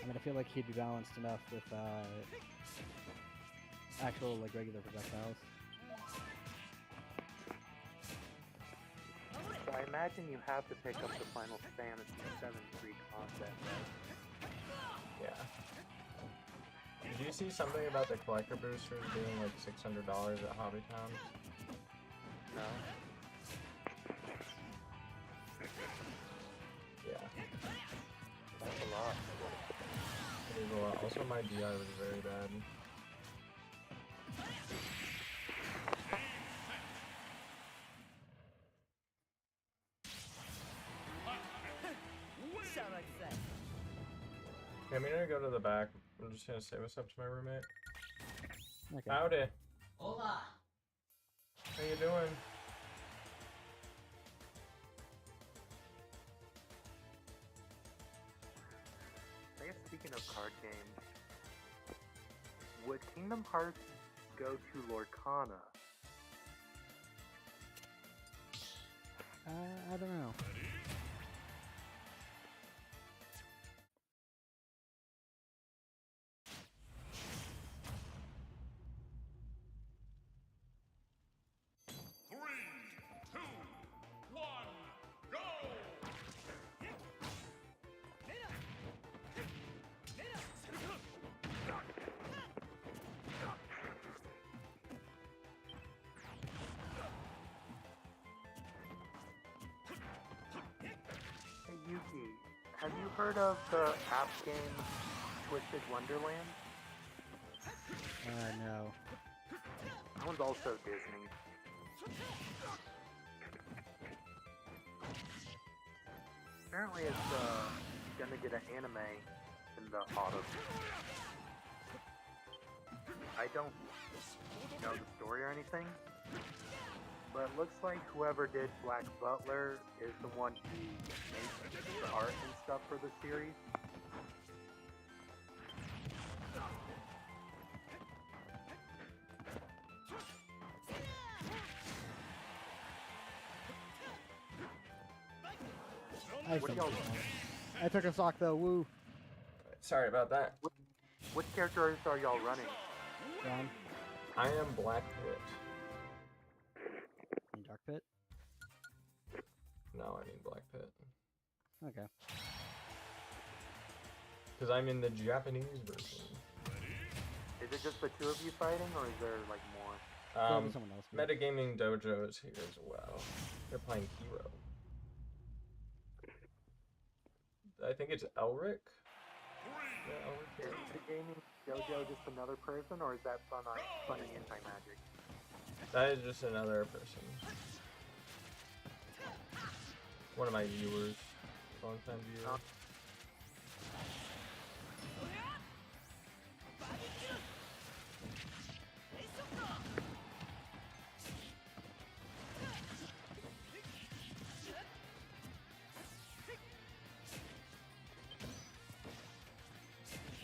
I mean, I feel like he'd be balanced enough with actual like regular projectiles. So I imagine you have to pick up the Final Fantasy VII free content, right? Yeah. Did you see something about the collector boosters being like $600 at Hobbytown? No? Yeah. That's a lot. It is a lot. Also, my DI was very bad. Okay, I'm gonna go to the back. I'm just gonna say what's up to my roommate. Okay. Howdy. Hola. How you doing? card games, would Kingdom Hearts go to Lorcana? I don't know. Three, two, one, go! Hey Yuki, have you heard of the app game Twisted Wonderland? No. That one's also Disney. Apparently it's gonna get an anime in the autumn. I don't know the story or anything, but it looks like whoever did Black Butler is the one who made the art and stuff for the series. I What do think y'all- I took a sock though. Woo. Sorry about that. Which characters are y'all running? Ron. I am Black Pit. In Dark Pit. No, I mean Black Pit. Okay. Because I'm in the Japanese version. Is it just the two of you fighting, or is there like more? Probably someone else. Metagaming Dojo is here as well. They're playing Hero. I think it's Elric. Yeah, Elric. Is the gaming dojo just another person, or is that Funny Anti-Magic? That is just another person. One of my viewers. Long time viewer.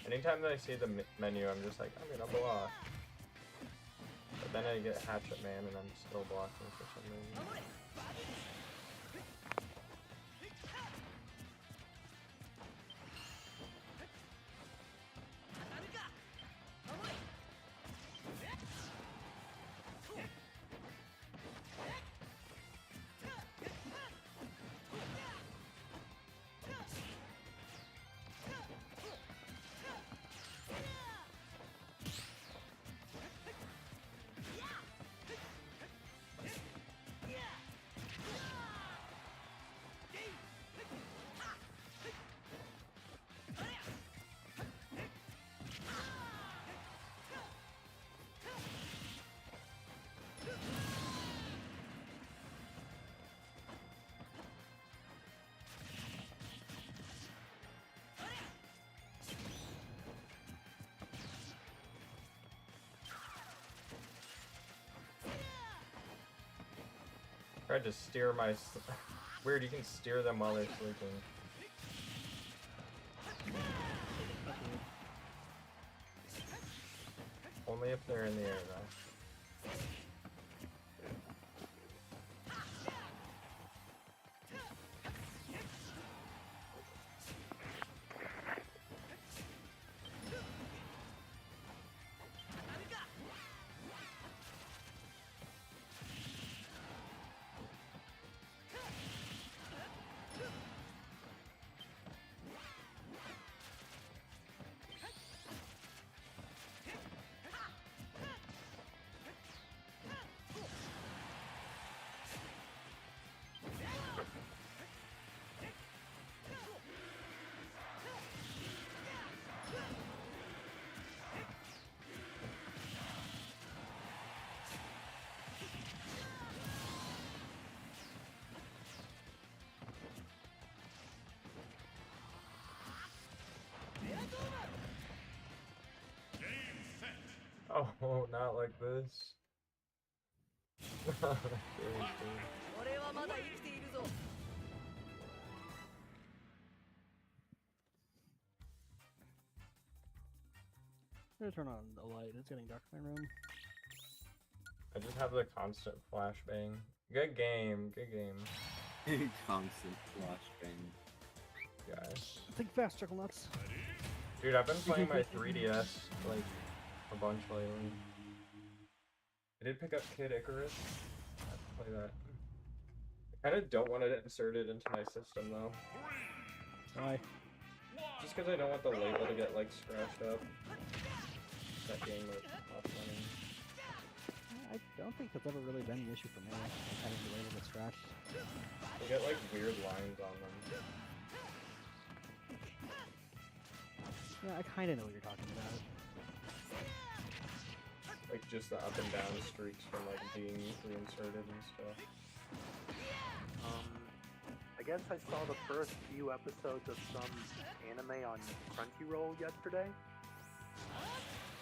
Anytime that I see the menu, I'm just like, I'm gonna block. But then I get Hatchet Man and I'm still blocking for some reason. Tried to steer my... Weird, you can steer them while they're sleeping. Only if they're in the air, though. Oh, not like this. Seriously. 俺はまだ生きているぞ I I'm gonna turn on the light. It's getting dark in my room. I just have the constant flashbang. Good game, good game, Constant flashbang. guys. Think fast, Chuckle Nuts. Dude, I've been playing my 3DS like a bunch lately. I did pick up Kid Icarus. I have to play that. I kind of don't want it inserted into my system though. Why? Just because I don't want the label to get like scratched up. That game was off running. I don't think that's ever really been an issue for me. Having the label get scratched. They get like weird lines on them. Yeah, I kind of know what you're talking about. Like just the up and down streaks from like being reinserted and stuff. I guess I saw the first few episodes of some anime on Crunchyroll yesterday.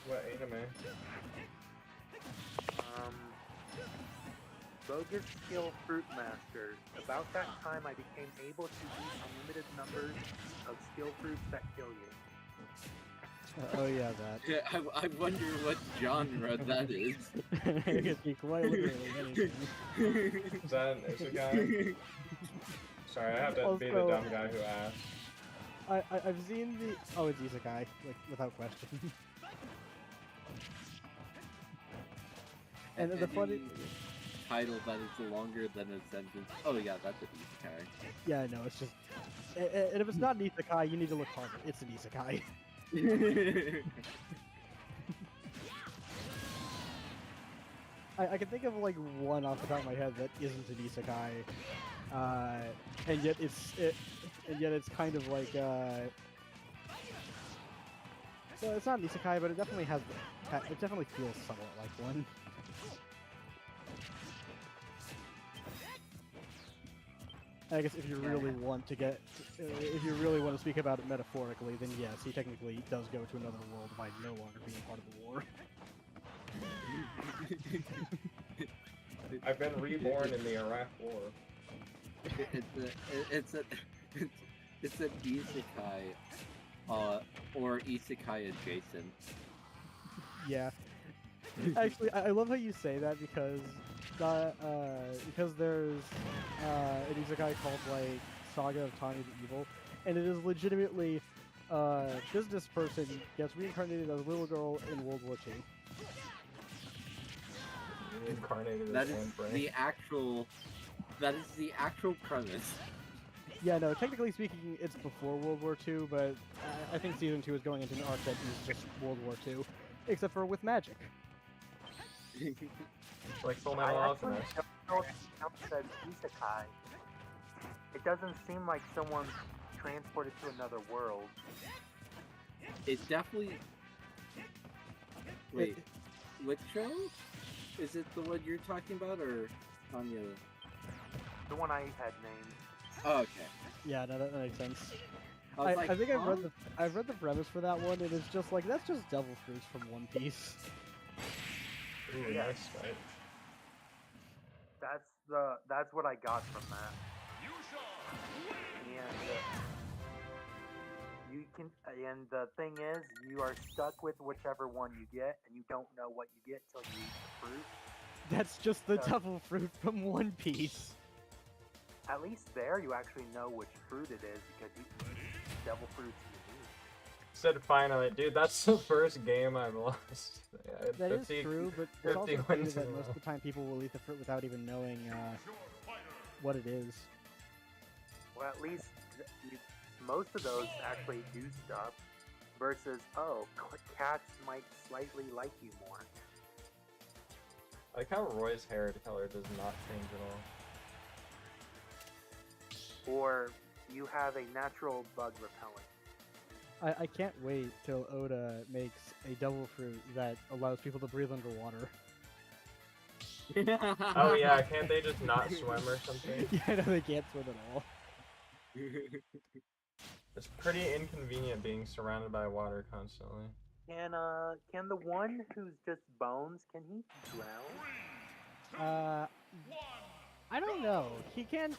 What anime? Bogus Skill Fruit Master. About that time, I became able to eat unlimited numbers of skill fruits that kill you. Oh yeah, that. Yeah, I wonder what genre that is. It could be quite literally anything. Is that an isekai? Sorry, I have to be the Also- dumb guy who asked. I've seen the. Oh, it's Isekai, like without question. And the funny. Title that is longer than a sentence. Oh yeah, that's an isekai. Yeah, no, it's just. And if it's not an Isekai, you need to look harder. It's an Isekai. I can think of like one off the top of my head that isn't an Isekai, and yet it's kind of like well, it's not an Isekai, but it definitely has it definitely feels somewhat like one. I guess if you really want to get, if you really want to speak about it metaphorically, then yes, he technically does go to another world by no longer being part of the war. I've been reborn in the Iraq War. It's an isekai, or isekai adjacent. Yeah. Actually, I love how you say that because there's an isekai called like Saga of Tani the Evil, and it is legitimately business person gets reincarnated as a little girl in World War II. Reincarnated That as is Anne Frank. the actual. That is the actual premise. Yeah, no, technically speaking, it's before World War II, but I think Season 2 is going into an arc that is just World War II, except for with magic. Like Full I Metal actually Alchemist. don't know if it counts as isekai. It doesn't seem like someone's transported to another world. It definitely. Wait, which show? Is it the one you're talking about, or Tanya? The one I had named. Oh, okay. Yeah, no, that makes sense. I was like, I think huh? I've read the premise for that one, and it's just like that's just devil fruits from One Piece. Ooh, Yeah. nice fight. That's what I got from that. And the thing is, you are stuck with whichever one you get, and you don't know what you get till you eat the fruit. That's just the Yeah. devil fruit from One Piece. At least there, you actually know which fruit it is because you devil fruits you Said finally, dude. That's the first game I've lost. Yeah, That is 50 true, but it's also 50 true wins that in a most row. of the time people will eat the fruit without even knowing what it is. need. Well, at least most of those actually do stuff. Versus, oh, cats might slightly like you more. I like how Roy's hair color does not change at all. Or you have a natural bug repellent. I can't wait till Oda makes a devil fruit that allows people to breathe underwater. Oh yeah, can't they just not swim or something? Yeah, no, they can't swim at all. It's pretty inconvenient being surrounded by water constantly. Can the one who's just bones, can he drown? I don't know. He can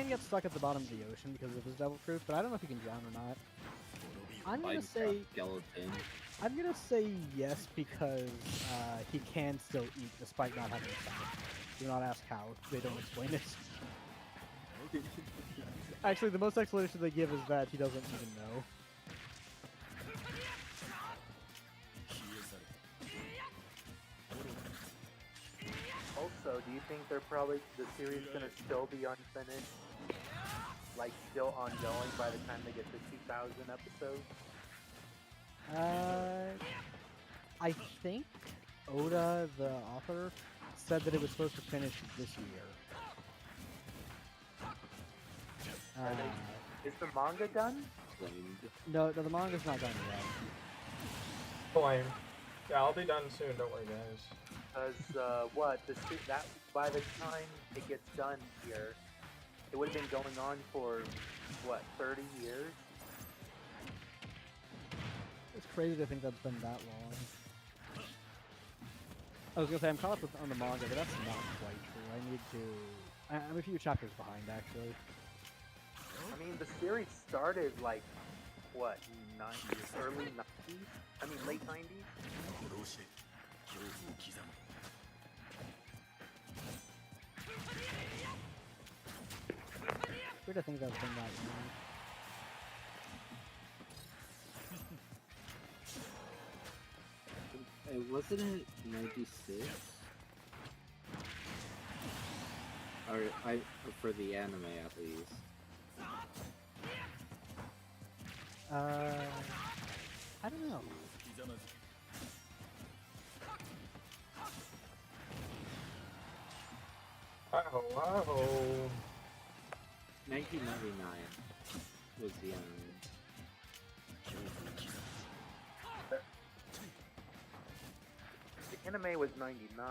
get stuck at the bottom of the ocean because of his devil fruit, but I don't know if he can drown or not. I'm gonna Minecraft say skeleton. I'm gonna say yes because he can still eat despite not having a stomach. Do not ask how. They don't explain it. Actually, the most explanation they give is that he doesn't even know. Also, do you think they're probably the series gonna still be unfinished, like still ongoing by the time they get to 2,000 episodes? I think Oda, the author, said that it was supposed to finish this year. Is the manga done? Claimed. No, the manga's not done yet. Flame. Yeah, I'll be done soon. Don't worry, guys. Because that by the time it gets done here, it would have been going on for what 30 years. It's crazy to think that's been that long. I was gonna say I'm caught up on the manga, but that's not quite true. I need to. I'm a few chapters behind, actually. I mean, the series started like what 90s, early 90s. I mean, late 90s. Weird to think that's been that long. Wasn't it 96? Or for the anime at least. I don't know. Wow, wow. 1999 was the anime. The anime was 99.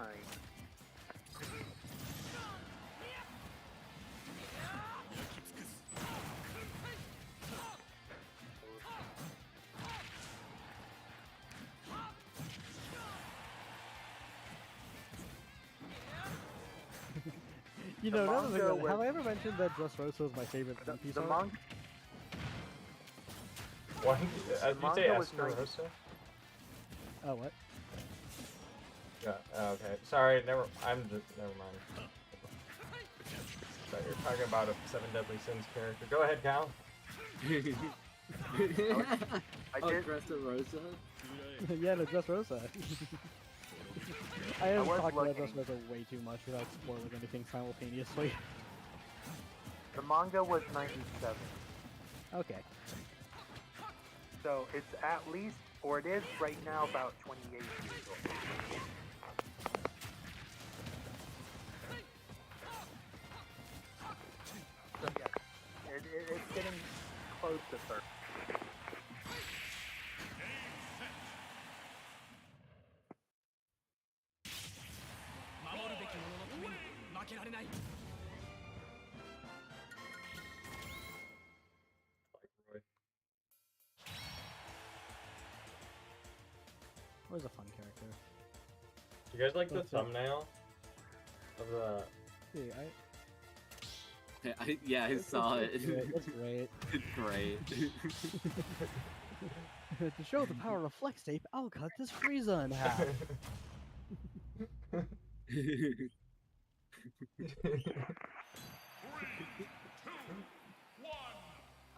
You The know, another thing manga that, was- have I ever mentioned that Dressrosa is my favorite One Piece The art? manga. Why? Did you say manga was 90. Esterosa? Oh, what? Yeah. Okay. Sorry. Never. Never mind. Sorry, you're talking about a Seven Deadly Sins character. Go ahead, Cal. I Oh, did. Dressrosa? Yeah, no, Dressrosa. I have was talked about looking. Dressrosa way too much without spoiling anything simultaneously. The manga was 97. Okay. So it's at least, or it is right now, about 28 years old. So yeah, it's getting close to 30. Roy. Roy's a fun character. Do you guys like the That's it. thumbnail of the? Yeah, Yeah, I saw it. it's great. It's great. It's great. To show the power of Flex Tape, I'll cut this Frieza in half.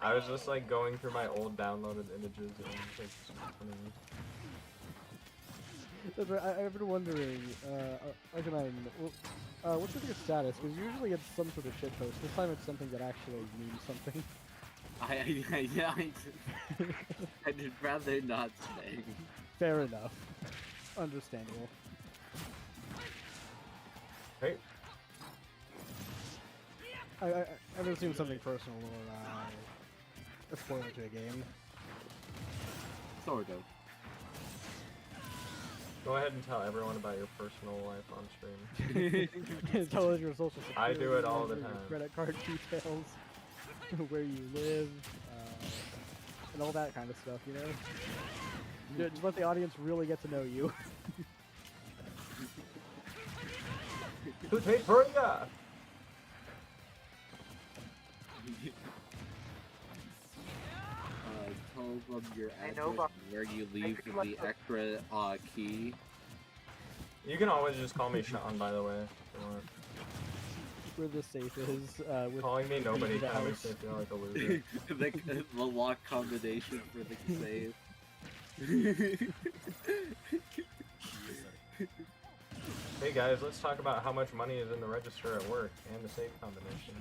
I was just like going through my old downloaded images and it was like funny. That's right, I've been wondering, Arcanine, what's your status? Because usually it's some sort of shitpost. This time it's something that actually means something. I'd rather not say. Fair enough. Understandable. Hey, I've assumed something personal or a spoiler to a game. Sort of. go ahead and tell everyone about your personal life on stream. Tell us your social security I do it all the number, your time. credit card details, where you live, and all that kind of stuff, you know? Just let the audience really get to know you. Who's made Korea? Tell them your I address know about- and where you leave could like the extra key. You can always just call me Sean, by the way. If you want. Where the safe is, with Calling me nobody the kind of makes house. me feel like a loser. the lock combination for the save. Hey guys, let's talk about how much money is in the register at work and the save combination.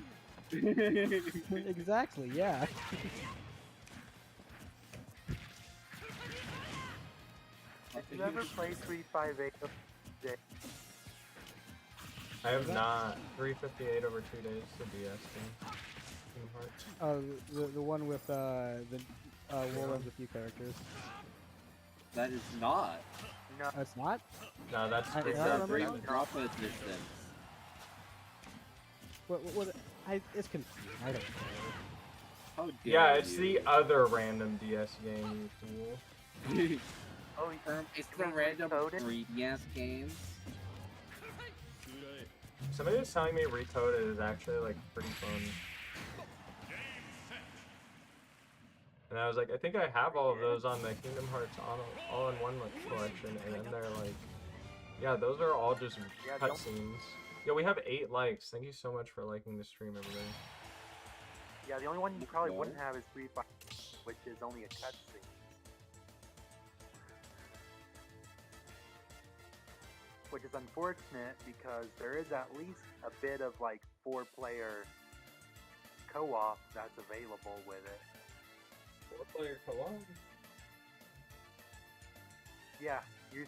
Exactly, yeah. Did you ever play 358? I have not. 358 over 2 days, the DS game. Kingdom Hearts. The one with the war runs with few characters. That is not. No, It's not. No, that's I- It's I a remember break that. drop distance. What it's confusing. I don't know. How dare Yeah, it's you. the other random DS game, you fool. oh, It's the random Recoded? 3DS games. Somebody was telling me Recoded is actually like pretty fun. And I was like, I think I have all of those on the Kingdom Hearts all-in-one collection, and then they're like, yeah, those are all just Yeah, don't- cutscenes. Yo, we have 8 likes. Thank you so much for liking the stream, everybody. yeah, the only one you probably No. wouldn't have is 358, which is only a cutscene. Which is unfortunate because there is at least a bit of like 4-player co-op that's available with it. 4-player co-op? Yeah, you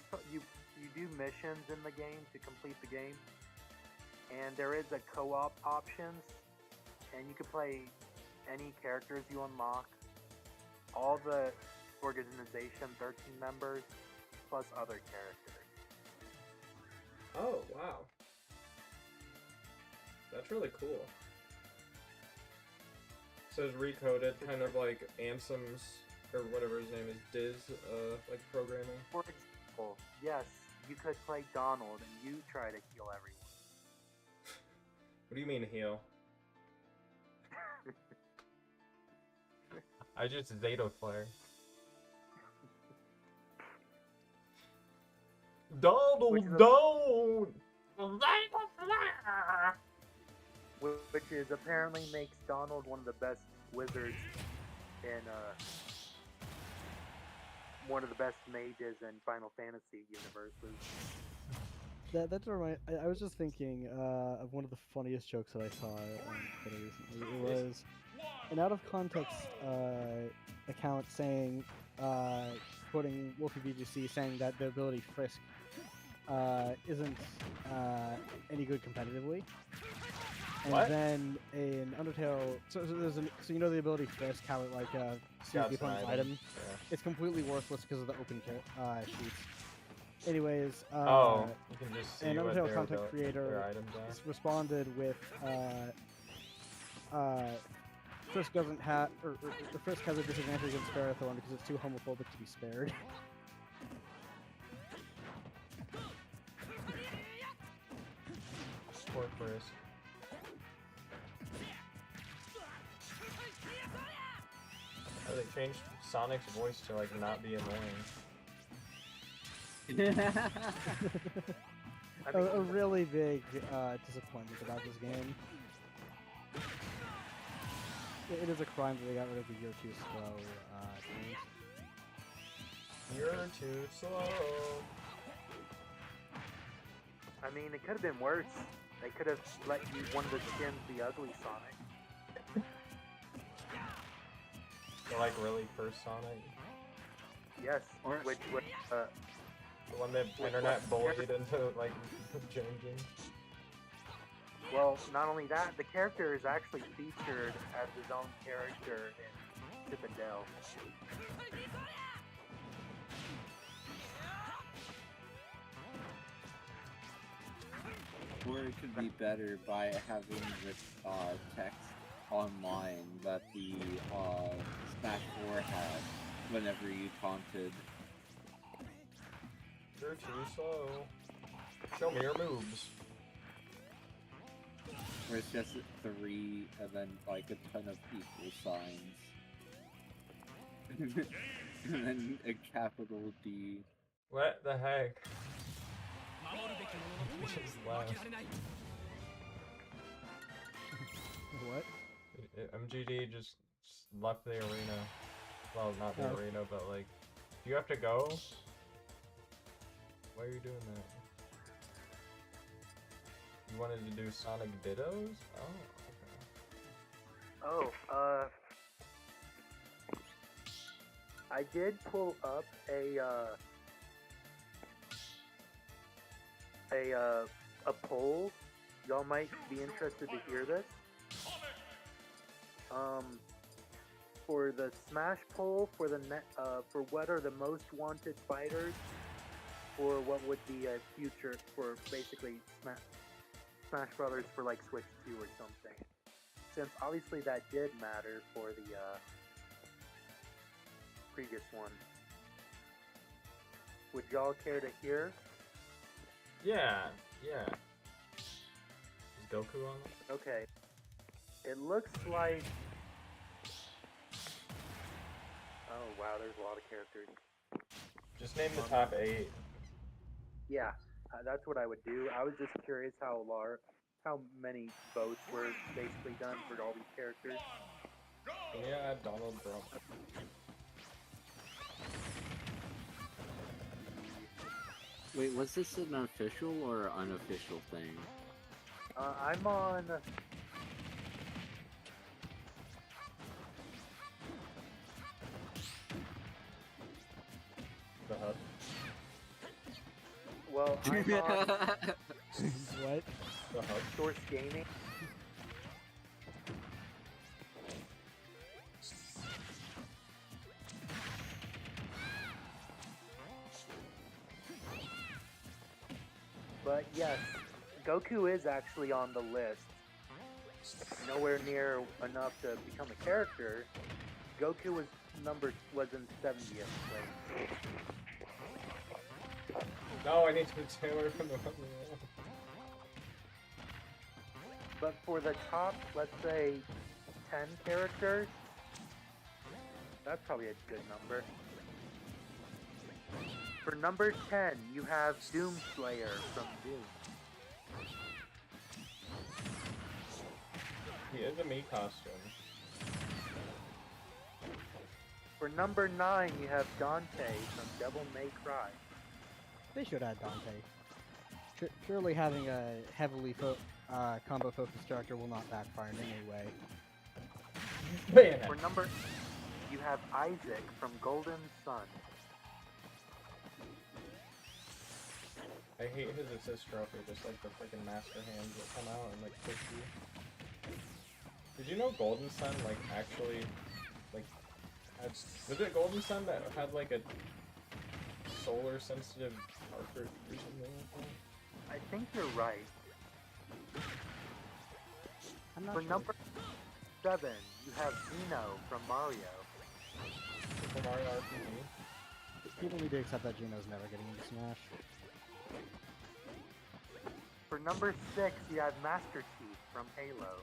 do missions in the game to complete the game, and there is a co-op options, and you can play any characters you unlock, all the organization 13 members, plus other characters. Oh, wow. That's really cool. So it's Recoded, kind of like Ansem's, or whatever his name is, Diz, like programming. For example, yes, you could play Donald and you try to heal everyone. What do you mean heal? I just Zato Flare. Which is Donald, a- don't! Zato Flare! Which is apparently makes Donald one of the best wizards in one of the best mages in Final Fantasy universes. That's remind. I was just thinking of one of the funniest jokes that I saw on Twitter recently. It was an out of context account saying, quoting Wolfie VGC, saying that the ability Frisk isn't any good competitively. And What? then in Undertale, so you know the ability Frisk, how it like sees the opponent's item. Yeah. It's completely worthless because of the open sheets. Anyways, Oh, you can just see an what Undertale their, content their creator items are. responded with, Frisk doesn't have, or Frisk has a disadvantage against Ferrothorn because it's too homophobic to be spared. Poor Frisk. Oh, they changed Sonic's voice to like not be annoying. I a mean, really big disappointment about this game. It is a crime that they got rid of the You're Too Slow things. You're too slow. I mean, it could have been worse. They could have let you one of the skins be ugly Sonic. So, like really first Sonic, Yes, Or- which would the one that internet bullied into like changing. well, not only that, the character is actually featured as his own character in Chip and Dale. Or it could be better by having this text online that the Smash 4 had whenever you taunted. You're too slow. Show me your moves. Where it's just 3 and then like a ton of equal signs. and then a capital D. What the heck? 守るべき者のために Just 負 laugh. けられない What? MGD just left the arena. Well, not the Oh. arena, but like, do you have to go? Why are you doing that? You wanted to do Sonic Dittos? Oh, okay. Oh, I did pull up a poll. Y'all might be interested to hear this. For the Smash poll for the for what are the most wanted fighters for what would be a future for basically Smash Brothers for like Switch 2 or something. Since obviously that did matter for the previous one. Would y'all care to hear? Yeah, yeah. Is Goku on it? Okay. It looks like. Oh wow, there's a lot of characters. Just name the top 8. Yeah, that's what I would do. I was just curious how many votes were basically done for all these characters. Can you add Donald Trump? Wait, was this an official or unofficial thing? I'm on. The hub? Well, I'm on What? The hub? Source Gaming. But yes, Goku is actually on the list. Nowhere near enough to become a character. Goku was in 70th place. No, I need to stay away from the hub. But for the top, let's say, 10 characters, that's probably a good number. For number 10, you have Doomslayer from Doom. He is a Mii costume. For number 9, you have Dante from Devil May Cry. They should add Dante. Surely having a heavily combo-focused character will not backfire in any way. Bayonetta. For number, you have Isaac from Golden Sun. I hate his assist trophy, just like the freaking master hands that come out and like push you. Did you know Golden Sun like actually like had, was it Golden Sun that had like a solar sensitive cartridge or something like that? I think you're right. I'm not For sure. number 7, you have Zeno from Mario. Super Mario RPG? People need to accept that Gino's never getting into Smash. For number 6, you have Master Chief from Halo.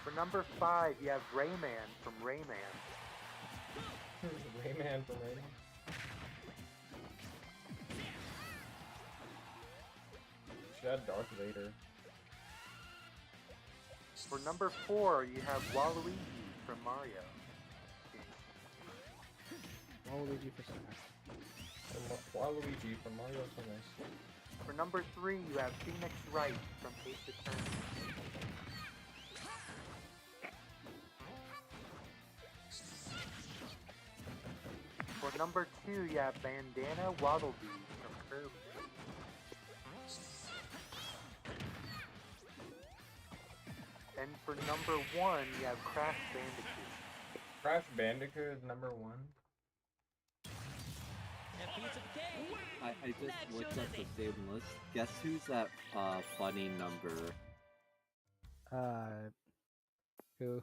For number 5, you have Rayman from Rayman. Rayman from Rayman? Should add Darth Vader. For number 4, you have Waluigi from Mario. Waluigi for Smash. Waluigi from Mario Tennis. For number 3, you have Phoenix Wright from Ace Attorney. For number 2, you have Bandana Waddledee from Kirby. And for number 1, you have Crash Bandicoot. Crash Bandicoot is number 1. A piece of cake. I just looked at the same list. Guess who's that funny number? Who?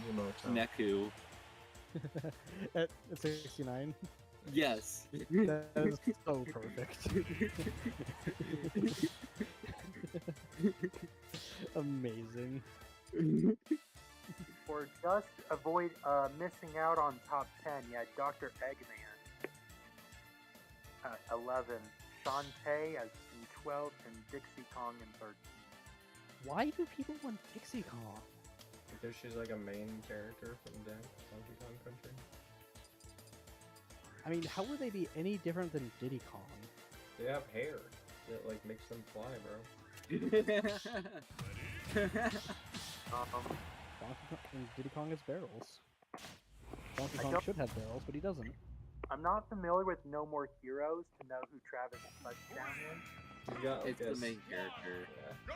Miyamoto. Neku. At 69. Yes. That is so perfect. Amazing. Or just avoid missing out on top 10, you had Dr. Eggman. 11, Shantae as in 12, and Dixie Kong in 13. Why do people want Dixie Kong? Because she's like a main character from Donkey Kong Country. I mean, how would they be any different than Diddy Kong? They have hair that like makes them fly, bro. Donkey Kong and Diddy Kong has barrels. Donkey I Kong don't- should have barrels, but he doesn't. I'm not familiar with No More Heroes to know who Travis Touchdown is. You got like It's the a main character. Yeah.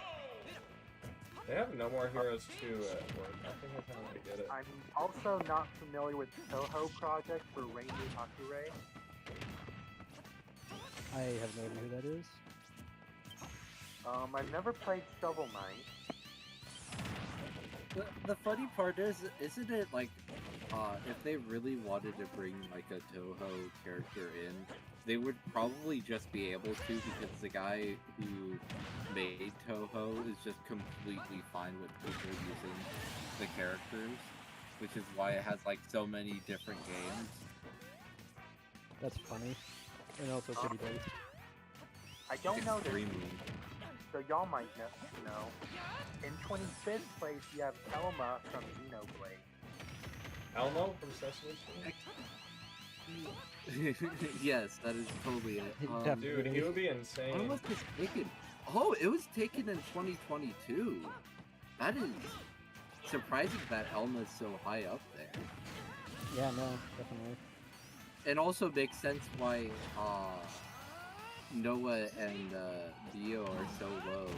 They have No More Heroes too at work. I think I kind of get it. I'm also not familiar with Toho Project for Rainy Hakure. I have no idea who that is. I've never played Shovel Knight. The funny part is, isn't it like, if they really wanted to bring like a Toho character in, they would probably just be able to because the guy who made Toho is just completely fine with people using the characters, which is why it has like so many different games. That's funny. And also pretty based. I don't know this, Extremely. so y'all might know. In 25th place, you have Elma from Xenoblade. Elmo from Sesame Street. Yes, that is totally it. Dude, he would be When insane. was this taken? Oh, it was taken in 2022. That is surprising that Elma's so high up there. Yeah, no, definitely. And also makes sense why Noah and Dio are so low.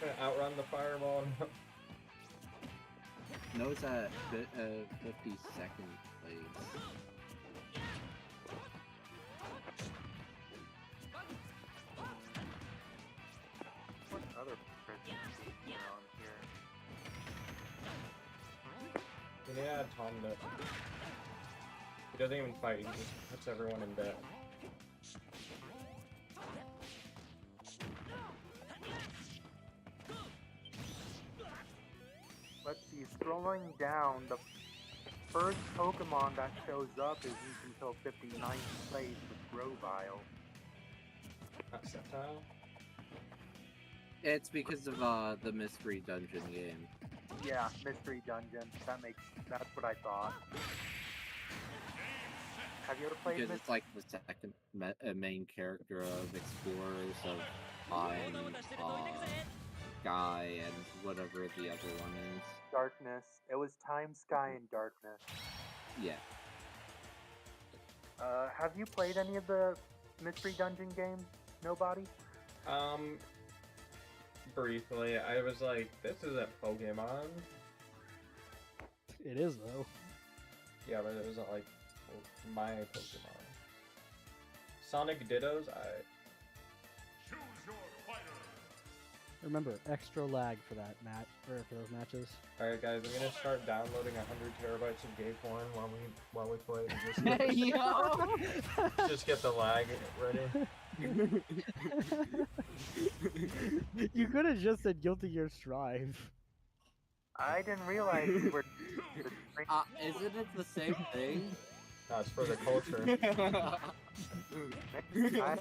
Gonna outrun the fireball. Noah's at 52nd place. What other princesses are on here? We need to add Tom to. He doesn't even fight. He just puts everyone in debt. Let's see, scrolling down, the first Pokemon that shows up isn't until 59th place with Grovyle. Not Sceptile. It's because of the mystery dungeon game. Yeah, Mystery Dungeon. That's what I thought. Have you ever played Because Mystery? it's like the second main character of Explorers of Time, Guy, and whatever the other one is. Darkness. It was Time, Sky, and Darkness. Yeah. Have you played any of the Mystery Dungeon games? Nobody? Briefly, I was like, this isn't Pokemon. It is, though. Yeah, but it wasn't like my Pokemon. Sonic Dittos, I. Choose your fighter. Remember, extra lag for that for those matches. Alright guys, I'm gonna start downloading 100 terabytes of gay porn while we play. Just get the lag ready. You could have just said Guilty Gear Strive. I didn't realize we were. Isn't it the same thing? No, it's for the culture. I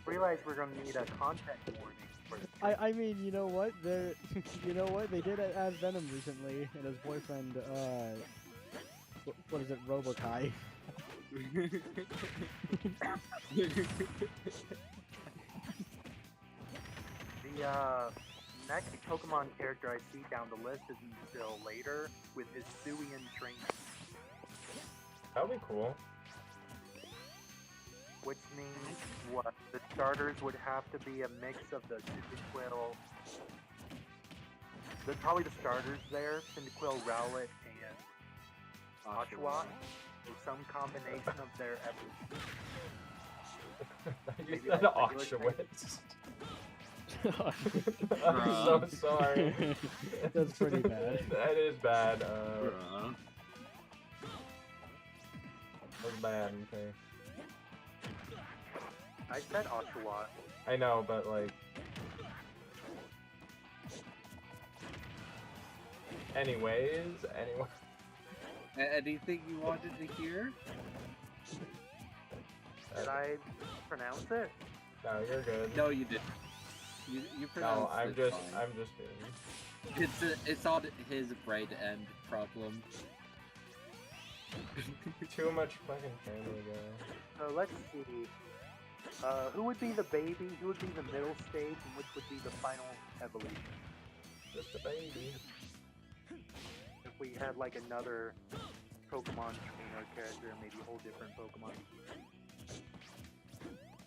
realized we're gonna need a content warning for this. I mean, you know what? You know what? They did add Venom recently, and his boyfriend, what is it, Robokai. The next Pokemon character I see down the list isn't until later with Hisuian training, That'd be cool. which means what? The starters would have to be a mix of the Cyndaquil. Probably the starters there, Cyndaquil, Rowlet, and Oshawott, or some combination of their everything. You Maybe said like regular Auschwitz. I'm so sorry. That's pretty bad. That is bad. Bruh. was bad, okay. I said Oshawott. I know, but like... Anyways, anyway... Anything you wanted to hear? Did I pronounce it? No, you're good. No, you didn't. You pronounced No, I'm it just fine. kidding. It's on his right end problem. Too much fucking Family Guy. So let's see. Who would be the baby? Who would be the middle stage? And which would be the final evolution? Just a baby. If we had like another Pokemon trainer character, maybe a whole different Pokemon.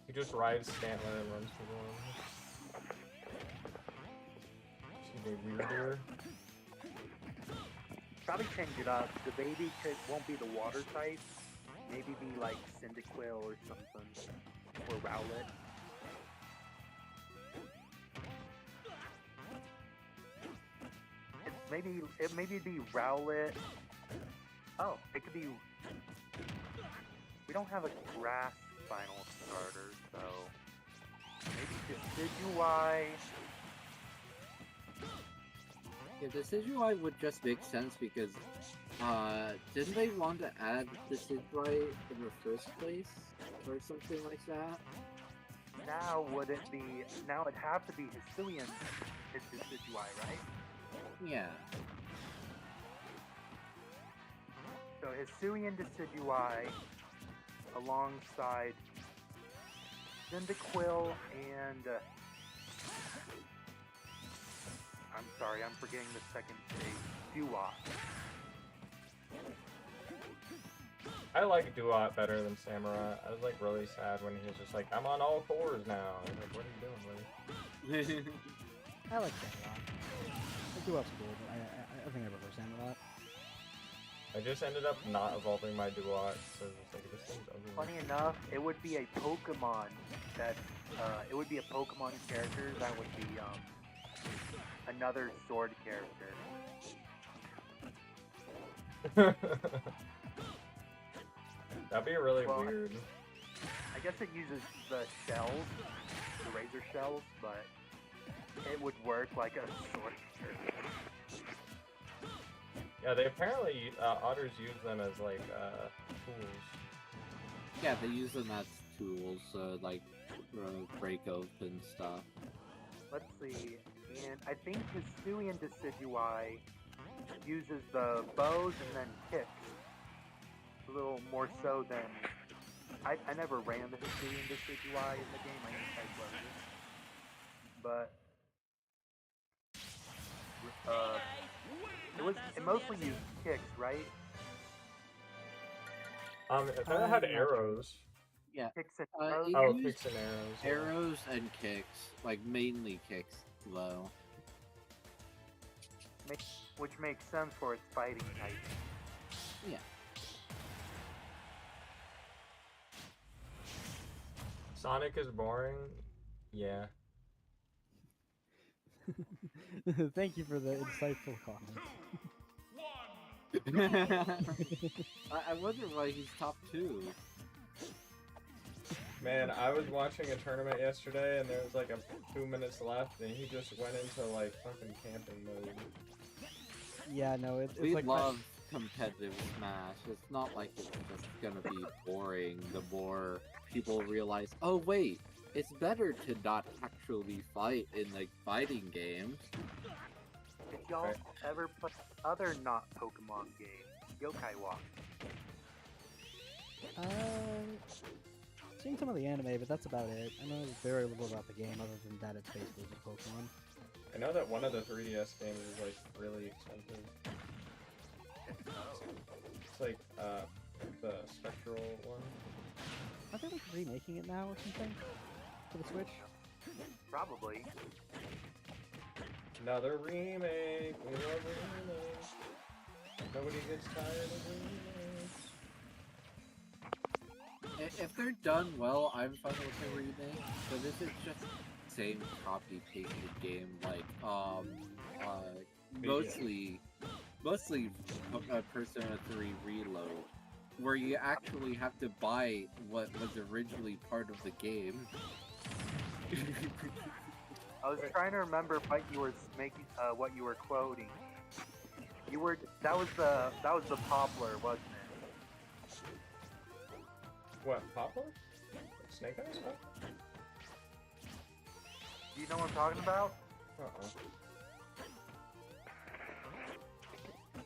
He just rides Stantler and runs through the room. Excuse me, weirder. Probably change it up. The baby won't be the water type. Maybe be like Cyndaquil or something. Or Rowlet. Maybe it'd be Rowlet. Oh, it could be. We don't have a grass final starter, so maybe Decidueye. Yeah, Decidueye would just make sense because, didn't they want to add Decidueye in the first place? Or something like that? Now it'd have to be Hisuian Decidueye, right? Yeah. So Hisuian Decidueye alongside Cyndaquil and I'm sorry, I'm forgetting the second stage. Duat. I like Duat better than Samurai. I was like really sad when he was just like, I'm on all fours now. I was like, what are you doing, buddy? I like that a lot. I do have cool, but I think I prefer Sandlot. I just ended up not evolving my Duat, so it's like, this thing's ugly. Funny enough, it would be a Pokemon that it would be a Pokemon character that would be another sword character. That'd be really Well, weird. I guess it uses the shells, the razor shells, but it would work like a sword character. Yeah, they apparently, otters use them as like, tools. Yeah, they use them as tools, like, break open stuff. Let's see, and I think Hisuian Decidueye uses the bows and then kicks. A little more so than... I never ran the Hisuian Decidueye in the game, I just had But... it mostly used kicks, right? It kinda had arrows. Yeah. Kicks and Uh, arrows. it- Oh, used kicks and arrows. yeah. Arrows and kicks, like mainly kicks, though. Which makes sense for its fighting type. Yeah. Sonic is boring? Yeah. Thank you for the insightful comment. I wonder why he's top 2. Man, I was watching a tournament yesterday and there was like 2 minutes left and he just went into like fucking camping mode. Yeah, no, it's We like love competitive Smash. It's not like it's just gonna be boring the more people realize, oh wait, it's better to not actually fight in like fighting games. Did y'all Right. ever play other not Pokemon games? Yokai Watch. Seen some of the anime, but that's about it. I know very little about the game other than that it's basically just Pokemon. I know that one of the 3DS games is like really expensive. It's like the Spectral one. Are they like remaking it now or something? For the Switch? Probably. Another remake. We love remakes. Nobody gets tired of remakes. If they're done well, I'm fine with the remake. But if it's just same copy pasted game, like mostly Persona 3 Reload, where you actually have to buy what was originally part of the game. I was trying to remember what you were making, what you were quoting. That was the Poplar, wasn't it? What, Poplar? Snake Eyes? What? Do you know what I'm talking about? Uh-uh.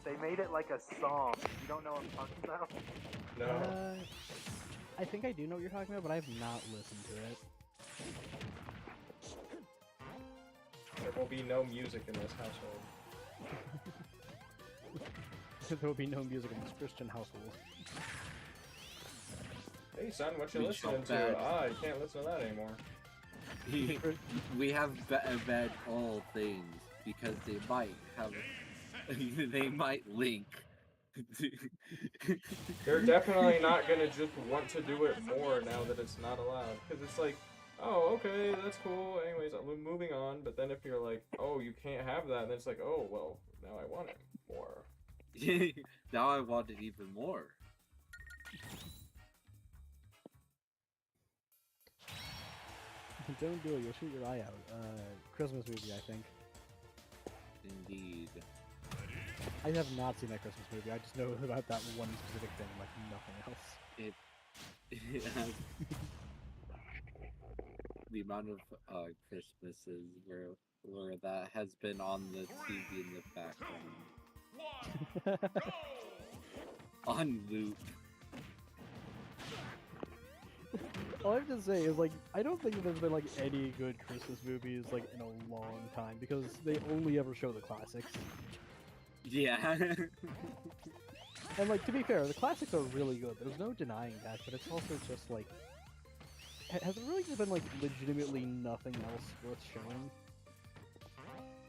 They made it like a song. You don't know what I'm talking about? No. I think I do know what you're talking about, but I have not listened to it. There will be no music in this household. There will be no music in this Christian household. Hey son, what you We listening felt to? bad. Ah, you can't listen to that anymore. We have bad all things because they might have, they might link. They're definitely not gonna just want to do it more now that it's not allowed. Because it's like, oh, okay, that's cool. Anyways, I'm moving on. But then if you're like, oh, you can't have that, then it's like, oh, well, now I want it more. Now I want it even more. Don't do it, you'll shoot your eye out. Christmas movie, I think. Indeed. I have not seen that Christmas movie, I just know about that one specific thing, like nothing else. It has the amount of Christmases where that has been on the TV in the background. On loop. All I have to say is, like, I don't think there's been, like, any good Christmas movies, like, in a long time, because they only ever show the classics. Yeah. And, like, to be fair, the classics are really good, there's no denying that, but it's also just, like... Has there really just been, like, legitimately nothing else worth showing?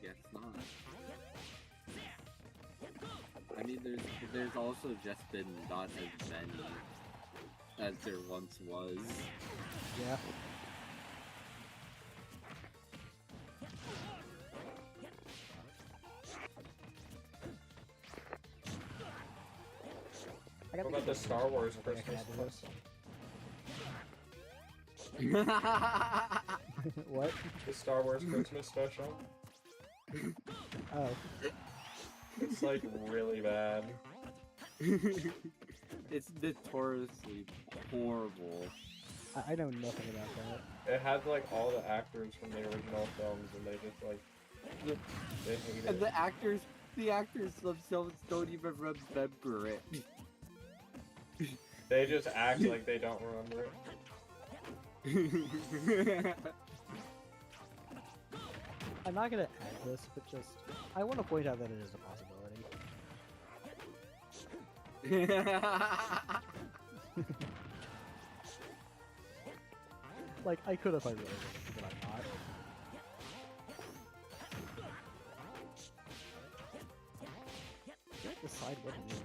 Yes, not. I mean, there's also just been not as many as there once was. Yeah. I What about the Star Wars I think I can Christmas add to special? What? The Star Wars Christmas special? Oh. It's like really bad. It's notoriously horrible. I know nothing about that. It had like all the actors from the original films, and they just like they hate And it. the actors themselves don't even remember it. They just act like they don't remember it. I'm not gonna add this, but just I want to point out that it is a possibility. Like I could if I really wanted to, but I'm not. Decide what it is.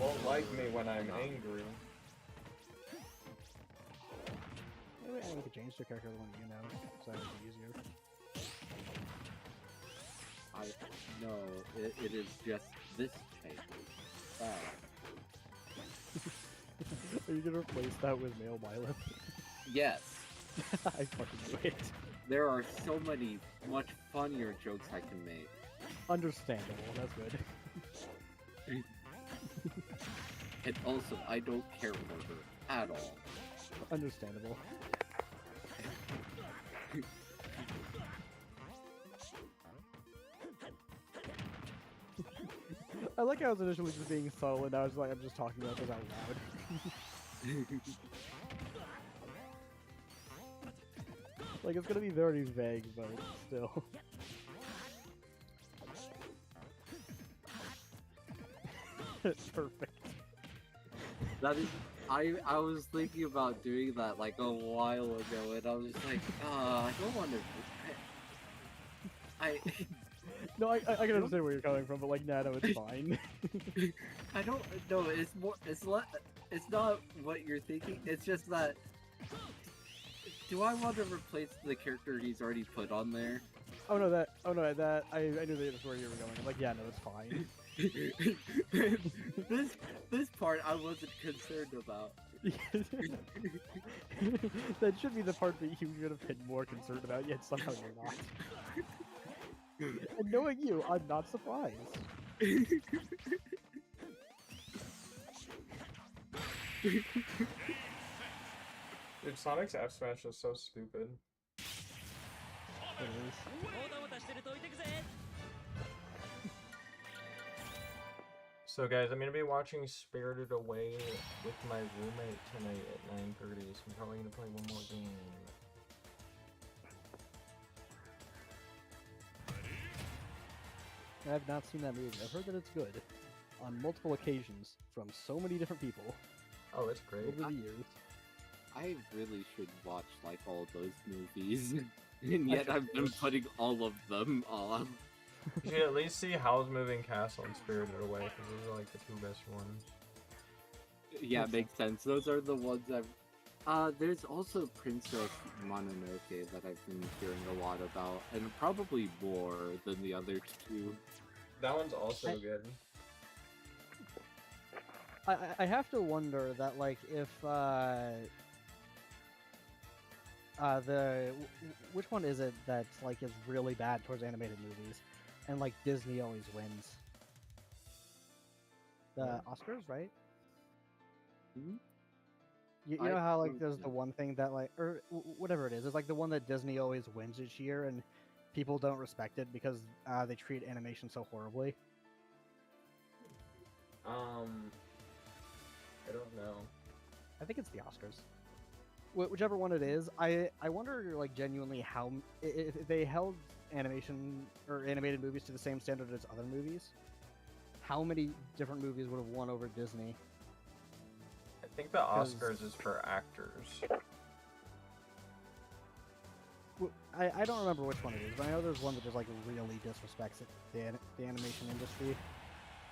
Won't like me when I'm angry. Maybe I could change the character to the one you know, so that would be easier. No, it is just this type. Are you gonna replace that with male Mylith? Yes, I fucking knew it. there are so many much funnier jokes I can make. Understandable, that's good. And also, I don't care for her at all. Understandable. I like how I was initially just being subtle and now it's like I'm just talking about this out loud. Like it's gonna be very vague, but still. Perfect. That is, I was thinking about doing that like a while ago, and I was like, I don't want to. No, I can understand where you're coming from, but like, nah, no, it's fine. I don't know. It's more. It's not what you're thinking. It's just that. Do I want to replace the character he's already put on there? Oh no, that. Oh no, that. I knew that was where you were going. I'm like, yeah, no, it's fine. this part I wasn't concerned about. That should be the part that you should have been more concerned about, yet somehow you're not. And knowing you, I'm not surprised. Dude, Sonic's F Smash is so stupid. It is. もたもたしてると置いてくぜ So guys, I'm gonna be watching Spirited Away with my roommate tonight at 9:30, so I'm probably gonna play one more game. I've not seen that movie. I've heard that it's good on multiple occasions from so many different people Oh, it's great. over the years. I really should watch like all those movies, and yet I've been putting all of them off. You should at least see Howl's Moving Castle and Spirited Away, because those are like the two best ones. Yeah, makes sense. Those are the ones I've. There's also Princess Mononoke that I've been hearing a lot about, and probably more than the other two. That one's also good. I have to wonder that, like, if which one is it that like is really bad towards animated movies, and like Disney always wins? The Oscars, right? Hmm? You I know how like think there's so. the one thing that like or whatever it is. It's like the one that Disney always wins each year, and people don't respect it because they treat animation so horribly. I don't know. I think it's the Oscars. Whichever one it is, I wonder like genuinely how if they held animation or animated movies to the same standard as other movies, how many different movies would have won over Disney? I think the 'Cause- Oscars is for actors. I don't remember which one it is, but I know there's one that just like really disrespects the animation industry,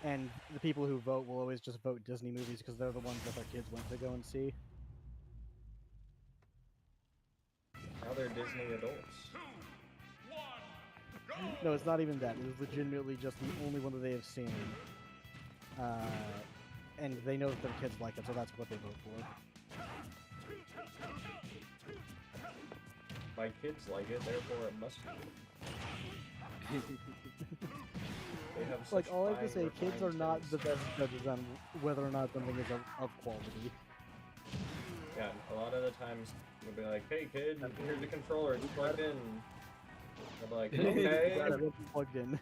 and the people who vote will always just vote Disney movies because they're the ones that their kids went to go and see. Now they're Disney adults. 2, 1, go! No, it's not even that. It is legitimately just the only one that they have seen, and they know that their kids like it, so that's what they vote for. My kids like it, therefore it must be. They have such Like, all I have to fine, say, kids are refined not taste. the best judges on whether or not something is of quality. Yeah, a lot of the times they'll be like, "Hey kid, here's the controller, it's plugged in." I'll be like, "Okay." Glad it wasn't plugged in.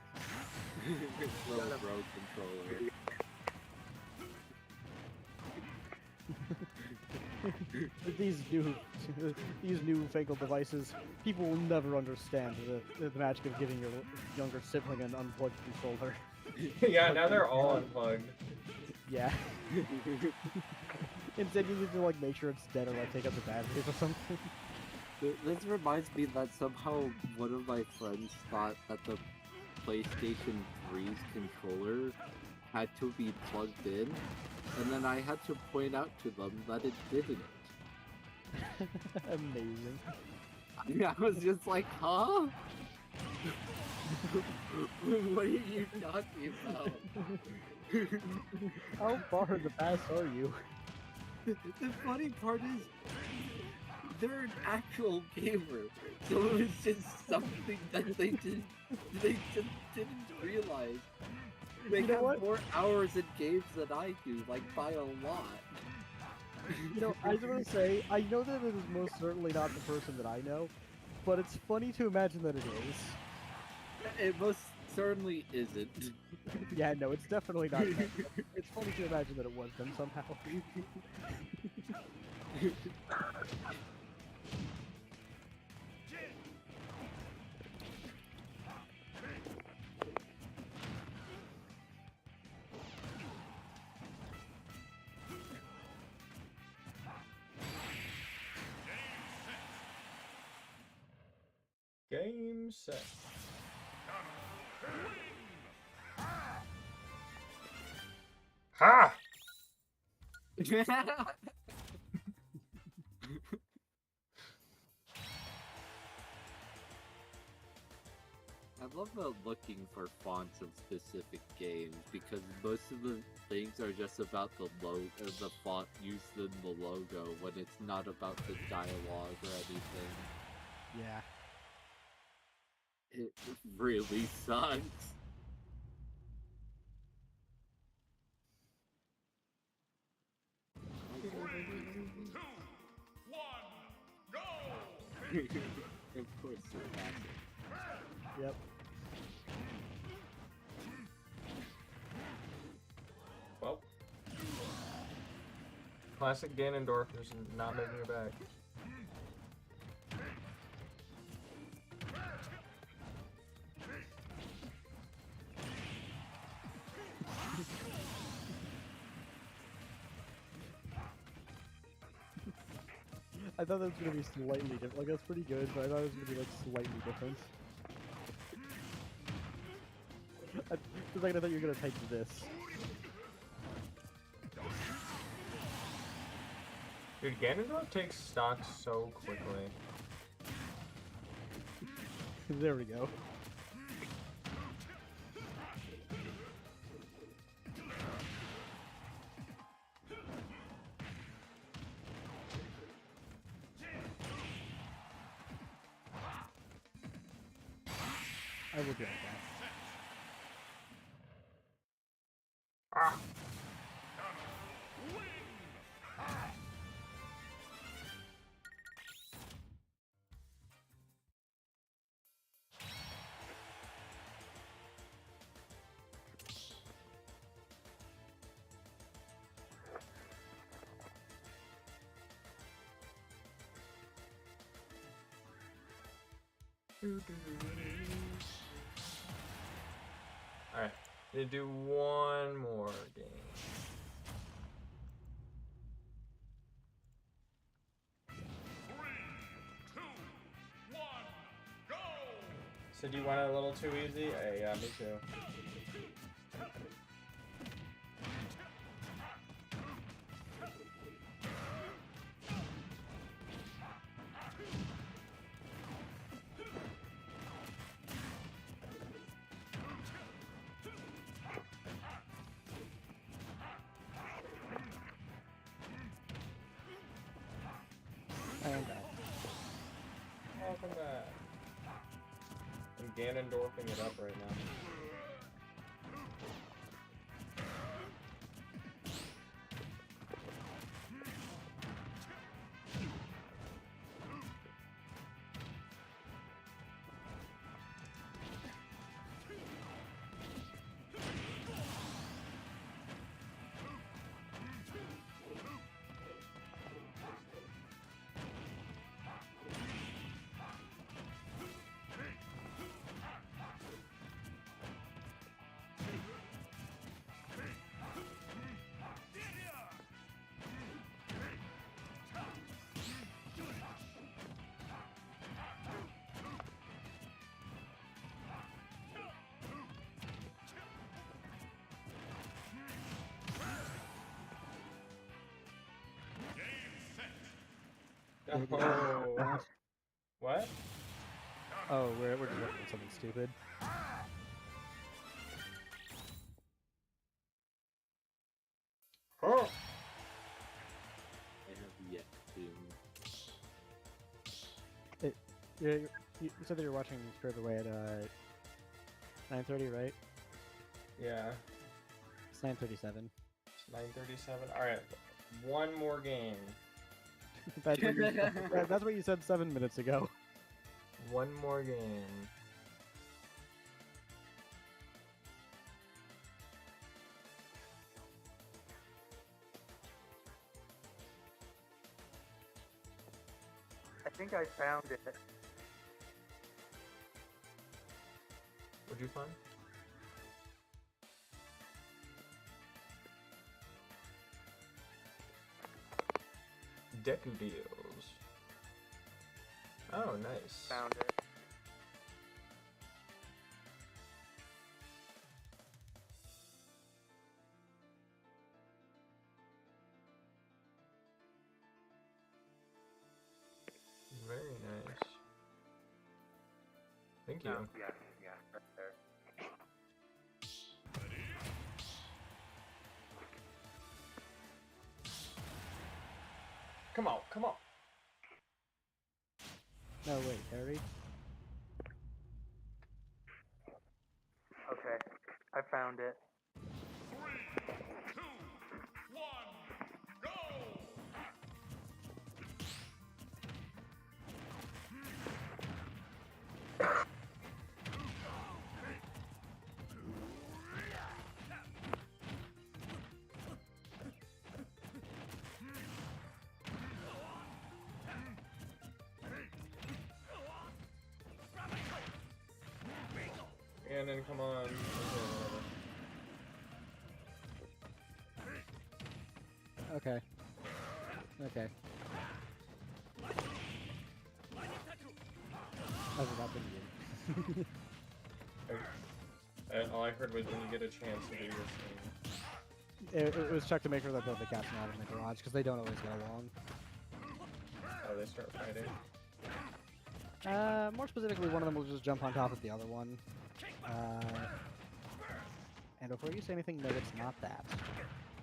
Little bro controller. These newfangled devices, people will never understand the magic of giving your younger sibling an unplugged controller. Yeah, now they're all unplugged. Yeah. Instead, you need to like make sure it's dead or like take out the batteries or something. This reminds me that somehow one of my friends thought that the PlayStation 3's controller had to be plugged in, and then I had to point out to them that it didn't. Amazing. I was just like, huh? What are you talking about? How far in the past are you? The funny part is, they're an actual gamer, so it was just something that they just didn't realize. They You know have what? more hours in games than I do, like by a lot. You know, I was gonna say, I know that it is most certainly not the person that I know, but it's funny to imagine that it is. It most certainly isn't. Yeah, no, it's definitely not them. It's funny to imagine that it was them somehow. Game set. Ha! about looking for fonts of specific games because most of the things are just about the font used in the logo when it's not about the dialogue or anything. Yeah. It really sucks. Two, one, go! Of course, it's classic. Yep. Well, classic Ganondorf is not making it back. I thought that was gonna be slightly different. Like that's pretty good, but I thought it was gonna be like slightly different. For a second, I thought you were gonna type this. Dude, Ganondorf takes stock so quickly. There we go. I will do that. Ah! Alright, they do one more game. Three, two, one, go! So do you want it a little too easy? Yeah, me too. And that. Welcome back. I'm Ganondorfing it up right now. Oh. What? Oh, we're just looking at something stupid. Oh. I have yet to. You said that you're watching Spirit Away at 9:30, right? Yeah. It's 9:37. It's 9:37. Alright, one more game. That's what you said 7 minutes ago. One more game. I think I found it. What'd you find? Deku deals. Oh, nice. Found it. Very nice. Thank you. No, yeah, right there. Come on, come on. No, wait, Harry? Okay, I found it. 3, 2, 1, go! And then come on. Okay. Okay. I forgot the game. And all I heard was when you get a chance to do your thing. It was checked to make sure that both the cats are not in the garage, because they don't always get along. Oh, they start fighting. More specifically, one of them will just jump on top of the other one. And before you say anything, no, it's not that.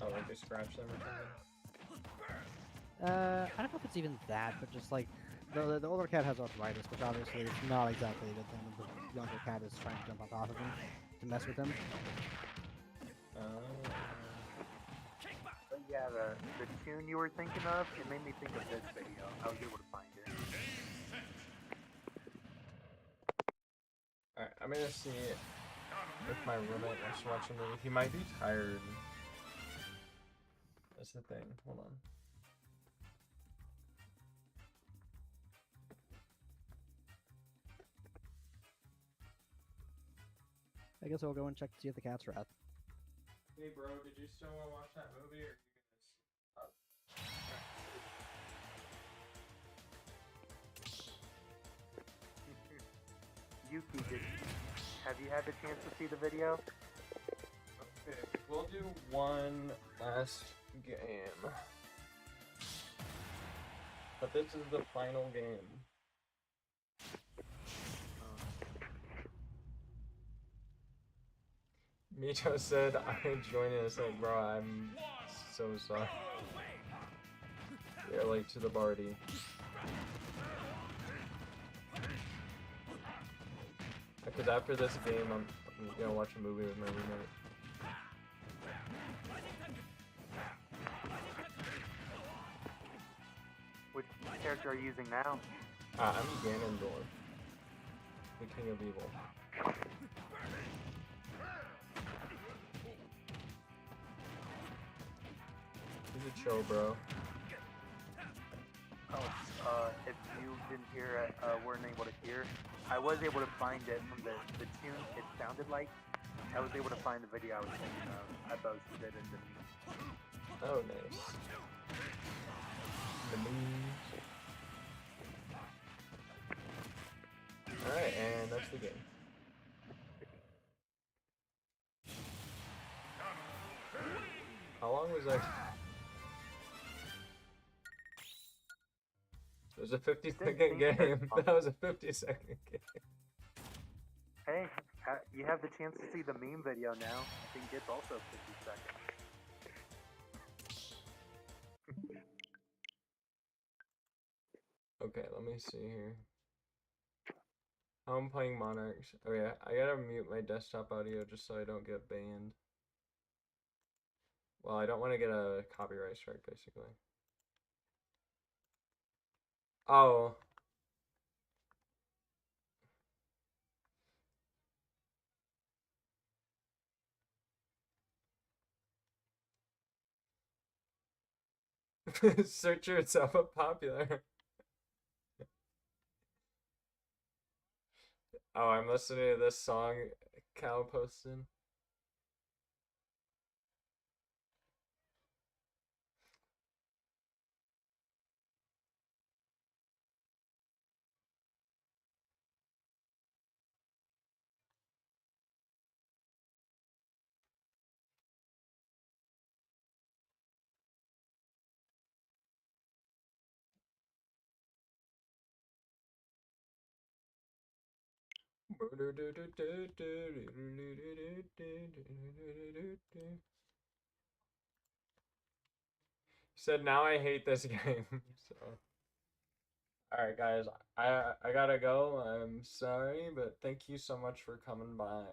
Oh, like they scratch them or something? I don't know if it's even that, but just like, the older cat has arthritis, which obviously is not exactly a good thing. The younger cat is trying to jump on top of him to mess with him. But yeah, the tune you were thinking of, it made me think of this video. I was able to find it. Alright, I'm gonna see if my roommate wants to watch a movie. He might be tired. That's the thing. Hold on. I guess I'll go and check to see if the cat's are out. Hey bro, did you still want to watch that movie or are you gonna Yuki, have you had the chance to see the video? Okay, we'll do one last game. But this is the final game. Mito said I joined and I said, bro, I'm so sorry. You're late to the party. Because after this game, I'm gonna watch a movie with my roommate. Which character are you using now? I'm Ganondorf, the King of Evil. He's a chill bro. Oh, if you didn't hear it, weren't able to hear, I was able to find it from the tune it sounded like. I was able to find the video I was thinking of. I posted it in the Oh, nice. The memes. Alright, and that's the game. How long was that? It was a 50-second game. That was a 50-second game. Hey, you have the chance to see the meme video now. I think it's also 50 seconds. Okay, let me see here. I'm playing Monarchs. Oh yeah, I gotta mute my desktop audio just so I don't get banned. Well, I don't want to get a copyright strike, basically. Oh. Searcher itself a popular. Oh, I'm listening to this song Cal posted. said now I hate this game. So, all right, guys, I gotta go. I'm sorry, but thank you so much for coming by.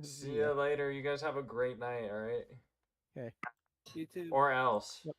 See you later. You guys have a great night. All right, Okay. You too. or else. Yep.